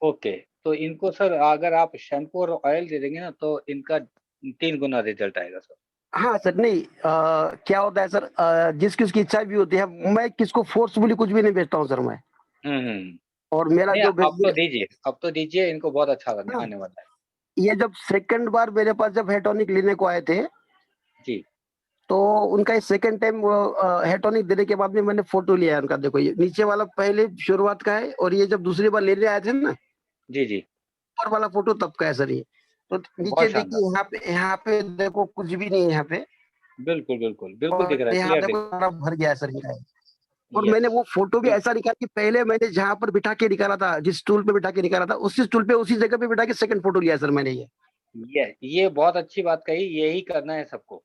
ओके, तो इनको सर अगर आप शैम्पू और ऑयल दे देंगे ना तो इनका 3 गुना रिजल्ट आएगा सर। हाँ सर, नहीं क्या होता है सर, जिसकी उसकी इच्छा भी होती है। मैं किसको फोर्सफुली कुछ भी नहीं बेचता हूँ सर मैं। हुँ, हुँ। और मेरा नहीं, जो अब तो दीजिए, इनको बहुत अच्छा हाँ, आने वाला है। ये जब सेकंड बार मेरे पास जब हेयर टॉनिक लेने को आए थे, जी। तो उनका ये सेकंड टाइम हेयर टॉनिक देने के बाद में मैंने फोटो लिया है उनका। देखो ये नीचे वाला पहले शुरुआत का है, और ये जब दूसरी बार लेने आए थे ना, जी, जी। ऊपर वाला फोटो तब का है सर ये। तो नीचे बहुत शानदार। देखिए, यहाँ पे देखो कुछ भी नहीं है यहाँ पे, बिल्कुल, बिल्कुल। बिल्कुल दिख और रहा है, यहाँ क्लियर दिख देखो रहा सारा भर गया है सर इनका। है। और मैंने यस। वो फोटो भी बिल ऐसा निकाला कि पहले मैंने जहाँ पर बिठा के निकाला था, जिस स्टूल पे बिठा के निकाला था, उसी स्टूल पे उसी जगह पे बिठा के सेकंड फोटो लिया सर मैंने ये। ये बहुत अच्छी बात कही, यही करना है सबको।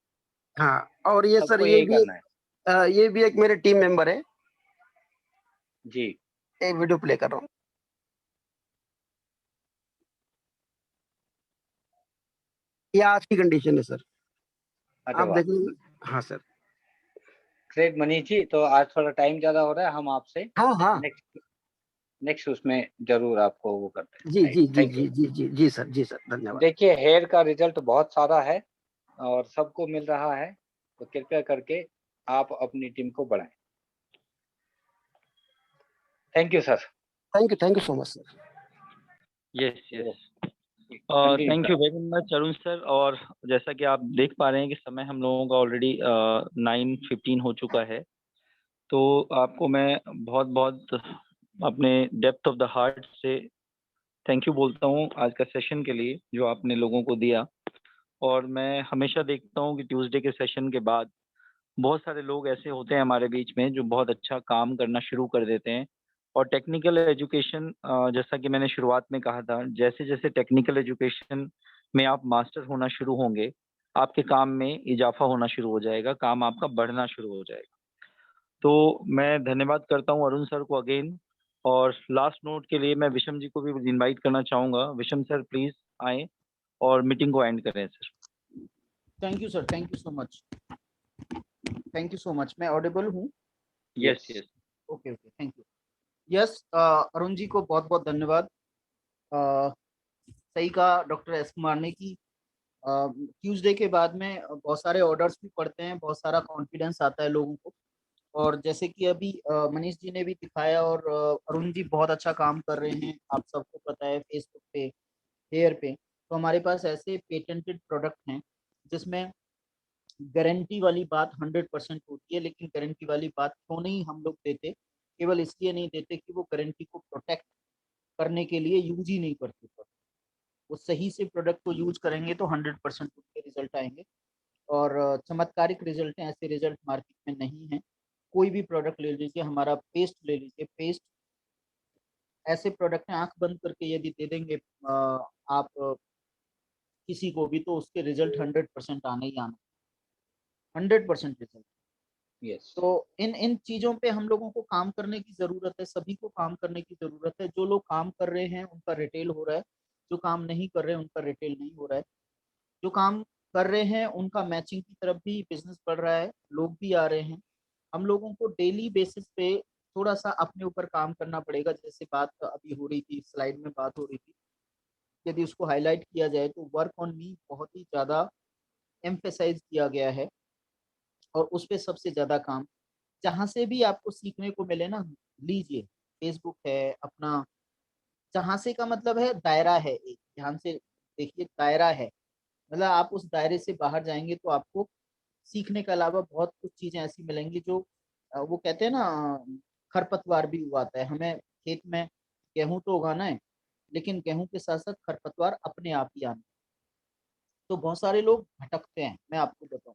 हाँ, और ये सर सबको यही करना है। ये भी एक मेरे टीम मेंबर है। जी। एक वीडियो प्ले कर रहा हूँ। ये आज की कंडीशन है सर, अरे आप वाह! देखिए। हाँ सर। ग्रेट मनीष जी, तो आज थोड़ा टाइम ज़्यादा हो रहा है, हम आपसे हाँ, हाँ। नेक्स्ट नेक्स्ट उसमें ज़रूर आपको वो करते हैं। जी, राइट, जी, जी, थैंक यू। जी, जी, जी, जी सर, जी सर, धन्यवाद। देखिए, हेयर का रिज़ल्ट बहुत सारा है और सबको मिल रहा है, तो कृपया करके आप अपनी टीम को बढ़ाएँ। Thank you sir. Thank you so much sir. Yes, yes. Continue thank sir. You very much Arun sir. और जैसा कि आप देख पा रहे हैं कि समय हम लोगों का ऑलरेडी 9:15 हो चुका है। तो आपको मैं बहुत-बहुत अपने डेप्थ ऑफ द हार्ट से थैंक यू बोलता हूँ आज का सेशन के लिए जो आपने लोगों को दिया। और मैं हमेशा देखता हूँ कि ट्यूसडे के सेशन के बाद बहुत सारे लोग ऐसे होते हैं हमारे बीच में जो बहुत अच्छा काम करना शुरू कर देते हैं। और टेक्निकल एजुकेशन, जैसा कि मैंने शुरुआत में कहा था, जैसे-जैसे टेक्निकल एजुकेशन में आप मास्टर होना शुरू होंगे, आपके काम में इजाफ़ा होना शुरू हो जाएगा, काम आपका बढ़ना शुरू हो जाएगा। तो मैं धन्यवाद करता हूँ अरुण सर को अगेन। और लास्ट नोट के लिए मैं विषम जी को भी इनवाइट करना चाहूँगा। विषम सर प्लीज़ आएँ और मीटिंग को एंड करें sir. Thank you sir, thank you so much. Thank you so much. मैं ऑडिबल हूँ? Yes, yes. Okay, okay, thank you. Yes, Arun ji को बहुत-बहुत धन्यवाद। सही कहा डॉक्टर एस कुमार ने कि ट्यूसडे के बाद में बहुत सारे ऑर्डर्स भी पड़ते हैं, बहुत सारा कॉन्फिडेंस आता है लोगों को। और जैसे कि अभी मनीष जी ने भी दिखाया, और अरुण जी बहुत अच्छा काम कर रहे हैं, आप सबको पता है, फेसबुक पे, हेयर पे। तो हमारे पास ऐसे पेटेंटेड प्रोडक्ट हैं जिसमें गारंटी वाली बात 100% होती है, लेकिन गारंटी वाली बात क्यों नहीं हम लोग देते? केवल इसलिए नहीं देते कि वो गारंटी को प्रोटेक्ट करने के लिए यूज ही नहीं करते। वो सही से प्रोडक्ट को यूज करेंगे तो 100% उनके रिजल्ट आएंगे। और चमत्कारिक रिजल्ट हैं, ऐसे रिजल्ट मार्केट में नहीं है। कोई भी प्रोडक्ट ले लीजिए, हमारा पेस्ट ले लीजिए, पेस्ट ऐसे प्रोडक्ट हैं, आंख बंद करके यदि दे देंगे आप किसी को भी, तो उसके रिजल्ट 100% आने ही आना, 100% रिजल्ट। यस। तो इन इन चीजों पे हम लोगों को काम करने की जरूरत है, सभी को काम करने की जरूरत है। जो लोग काम कर रहे हैं उनका रिटेल हो रहा है, जो काम नहीं कर रहे हैं उनका रिटेल नहीं हो रहा है। जो काम कर रहे हैं उनका मैचिंग की तरफ भी बिजनेस बढ़ रहा है, लोग भी आ रहे हैं। हम लोगों को डेली बेसिस पे थोड़ा सा अपने ऊपर काम करना पड़ेगा। जैसे बात अभी हो रही थी, स्लाइड में बात हो रही थी, यदि उसको हाईलाइट किया जाए तो वर्क ऑन मी बहुत ही ज़्यादा एम्फेसाइज किया गया है। और उस पे सबसे ज़्यादा काम, जहाँ से भी आपको सीखने को मिले ना, लीजिए। फेसबुक है अपना, जहाँ से का मतलब है दायरा है एक, ध्यान से देखिए, दायरा है। मतलब आप उस दायरे से बाहर जाएंगे तो आपको सीखने के अलावा बहुत कुछ चीजें ऐसी मिलेंगी जो वो कहते हैं ना, खरपतवार भी उगाता है। हमें खेत में गेहूं तो उगाना है, लेकिन गेहूं के साथ साथ खरपतवार अपने आप ही आना है। तो बहुत सारे लोग भटकते हैं, मैं आपको बताऊं,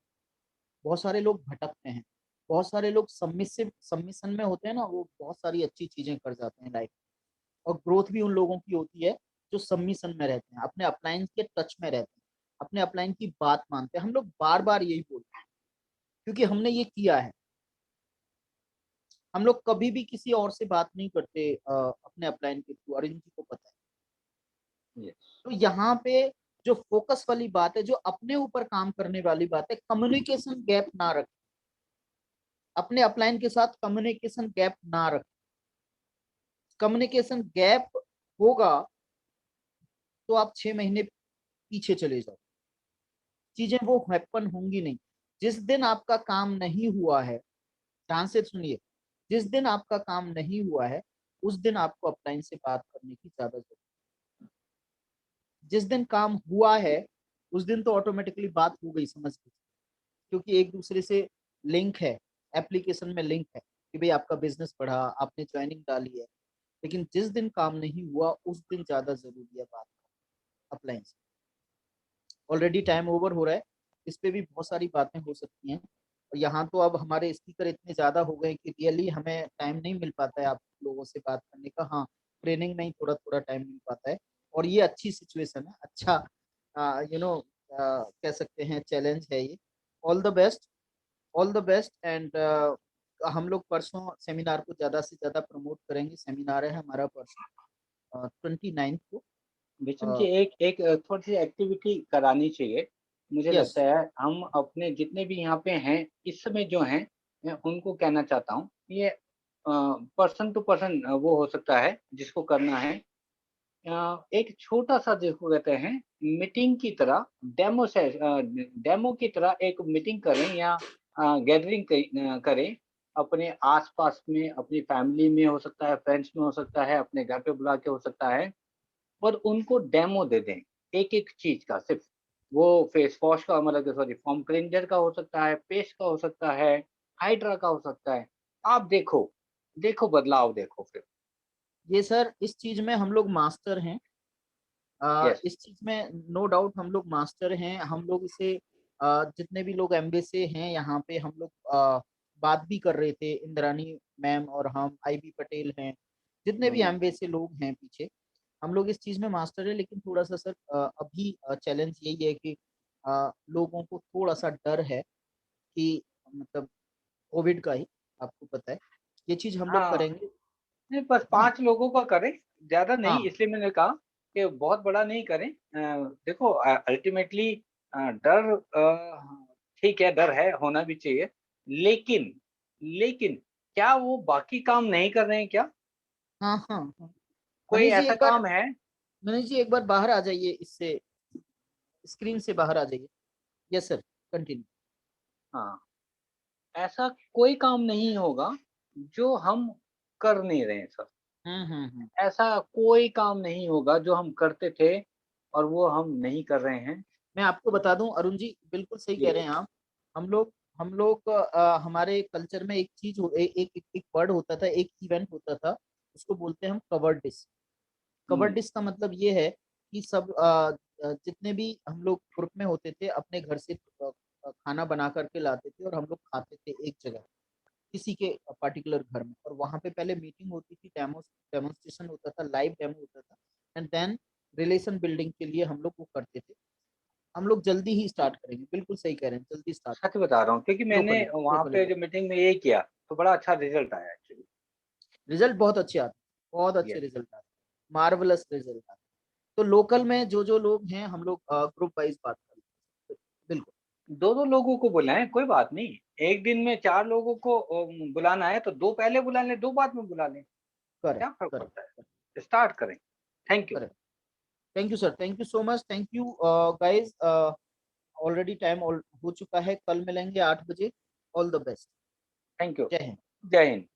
बहुत सारे लोग भटकते हैं। बहुत सारे लोग सबमिशन में होते हैं ना, वो बहुत सारी अच्छी चीजें कर जाते हैं लाइफ। और ग्रोथ भी उन लोगों की होती है जो सबमिशन में रहते हैं, अपने अपलाइन के टच में रहते हैं, अपने अपलाइन की बात मानते हैं। हम लोग बार बार यही बोलते हैं क्योंकि हमने ये किया है। हम लोग कभी भी किसी और से बात नहीं करते अपने अपलाइन के थ्रू, और इनकी को पता है। तो यहाँ पे जो फोकस वाली बात है, जो अपने ऊपर काम करने वाली बात है, कम्युनिकेशन गैप ना रखें, अपने अपलाइन के साथ कम्युनिकेशन गैप ना रखें। कम्युनिकेशन गैप होगा तो आप 6 महीने पीछे चले जाओ, चीजें वो हैपन होंगी नहीं। जिस दिन आपका काम नहीं हुआ है, ध्यान से सुनिए, जिस दिन आपका काम नहीं हुआ है उस दिन आपको अपलाइन से बात करने की ज्यादा जरूरत है। जिस दिन काम हुआ है उस दिन तो ऑटोमेटिकली बात हो गई, समझ लीजिए, क्योंकि एक दूसरे से लिंक है, एप्लीकेशन में लिंक है कि भाई आपका बिजनेस बढ़ा, आपने ज्वाइनिंग डाली है। लेकिन जिस दिन काम नहीं हुआ उस दिन ज्यादा जरूरी है बात अपलाइन से। ऑलरेडी टाइम ओवर हो रहा है, इस पे भी बहुत सारी बातें हो सकती हैं, और यहाँ तो अब हमारे स्पीकर इतने ज्यादा हो गए कि रियली हमें टाइम नहीं मिल पाता है आप लोगों से बात करने का। हाँ, ट्रेनिंग में ही थोड़ा थोड़ा टाइम मिल पाता है, और ये अच्छी सिचुएशन है, अच्छा कह सकते हैं चैलेंज है ये। All the best, all the best. And हम लोग परसों सेमिनार को ज्यादा से ज्यादा प्रमोट करेंगे। सेमिनार है हमारा परसों 29 को। विषम जी, एक थोड़ी सी एक्टिविटी करानी चाहिए। मुझे Yes. लगता है हम अपने जितने भी यहाँ पे हैं इस समय जो हैं, मैं उनको कहना चाहता हूँ, ये पर्सन टू पर्सन वो हो सकता है जिसको करना है। एक छोटा सा जिसको कहते हैं मीटिंग की तरह, डेमो की तरह एक मीटिंग करें या गैदरिंग करें अपने आसपास में, अपनी फैमिली में हो सकता है, फ्रेंड्स में हो सकता है, अपने घर पे बुला के हो सकता है, और उनको डेमो दे दें एक एक चीज का। सिर्फ वो फेस वॉश का, मतलब सॉरी, फॉर्म क्लींजर का हो सकता है, पेस्ट का हो सकता है, हाइड्रा का हो सकता है। आप देखो, देखो बदलाव देखो फिर। ये सर इस चीज में हम लोग मास्टर हैं। यस। इस चीज में नो डाउट हम लोग मास्टर हैं। हम लोग इसे जितने भी लोग एमबी से हैं यहाँ पे, हम लोग बात भी कर रहे थे, इंद्रानी मैम और हम, आईबी पटेल हैं, जितने भी एमबी से लोग हैं पीछे, हम लोग इस चीज में मास्टर है। लेकिन थोड़ा सा सर अभी चैलेंज यही है कि लोगों को थोड़ा सा डर है कि मतलब कोविड का ही, आपको पता है, ये चीज हम लोग हाँ, करेंगे। नहीं बस 5 लोगों का करें, ज्यादा नहीं, हाँ इसलिए मैंने कहा कि बहुत बड़ा नहीं करें। देखो अल्टीमेटली डर ठीक है, डर है, होना भी चाहिए, लेकिन लेकिन क्या वो बाकी काम नहीं कर रहे हैं क्या? हाँ हाँ हाँ। कोई मनीष जी ऐसा एक बार, काम है? मनीष जी एक बार बाहर आ जाइए, इससे स्क्रीन से बाहर आ जाइए। Yes sir, continue. हाँ, ऐसा कोई काम नहीं होगा जो हम कर नहीं रहे हैं सर। हम्म। ऐसा कोई काम नहीं होगा जो हम करते थे और वो हम नहीं कर रहे हैं। मैं आपको बता दूं अरुण जी, बिल्कुल सही कह जी। रहे हैं आप। हम लोग हमारे कल्चर में एक चीज एक वर्ड होता था, एक इवेंट होता था, उसको बोलते हैं हम कवर डिश। कवर डिश का मतलब ये है कि सब जितने भी हम लोग ग्रुप में होते थे अपने घर से खाना बना करके लाते थे, और हम लोग खाते थे एक जगह किसी के पर्टिकुलर घर में। और वहां पे पहले मीटिंग होती थी, डेमोन्स्ट्रेशन होता था, लाइव डेमो होता था, एंड देन रिलेशन बिल्डिंग के लिए हम लोग वो करते थे। हम लोग जल्दी ही स्टार्ट करेंगे, बिल्कुल सही कह रहे हैं, जल्दी स्टार्ट सच बता रहा हूँ, क्योंकि मैंने लोकली वहाँ लोकली पे जो मीटिंग में ये किया तो बड़ा अच्छा रिजल्ट आया एक्चुअली। रिजल्ट बहुत अच्छे आते, बहुत अच्छे यस। रिजल्ट आते, मार्वलस रिजल्ट आते। तो लोकल में जो जो लोग हैं हम लोग ग्रुप वाइज बात करेंगे, बिल्कुल। 2-2 लोगों को बुलाएं, कोई बात नहीं। एक दिन में 4 लोगों को बुलाना है तो 2 पहले बुला लें, 2 बाद में बुला लें, करेक्ट क्या फर्क करेक्ट पड़ता है? स्टार्ट करें। Thank you. Correct. Thank you sir, thank you so much, thank you guys. Already time हो चुका है, कल मिलेंगे 8 बजे। All the best. Thank you. जय हिंद। जय हिंद।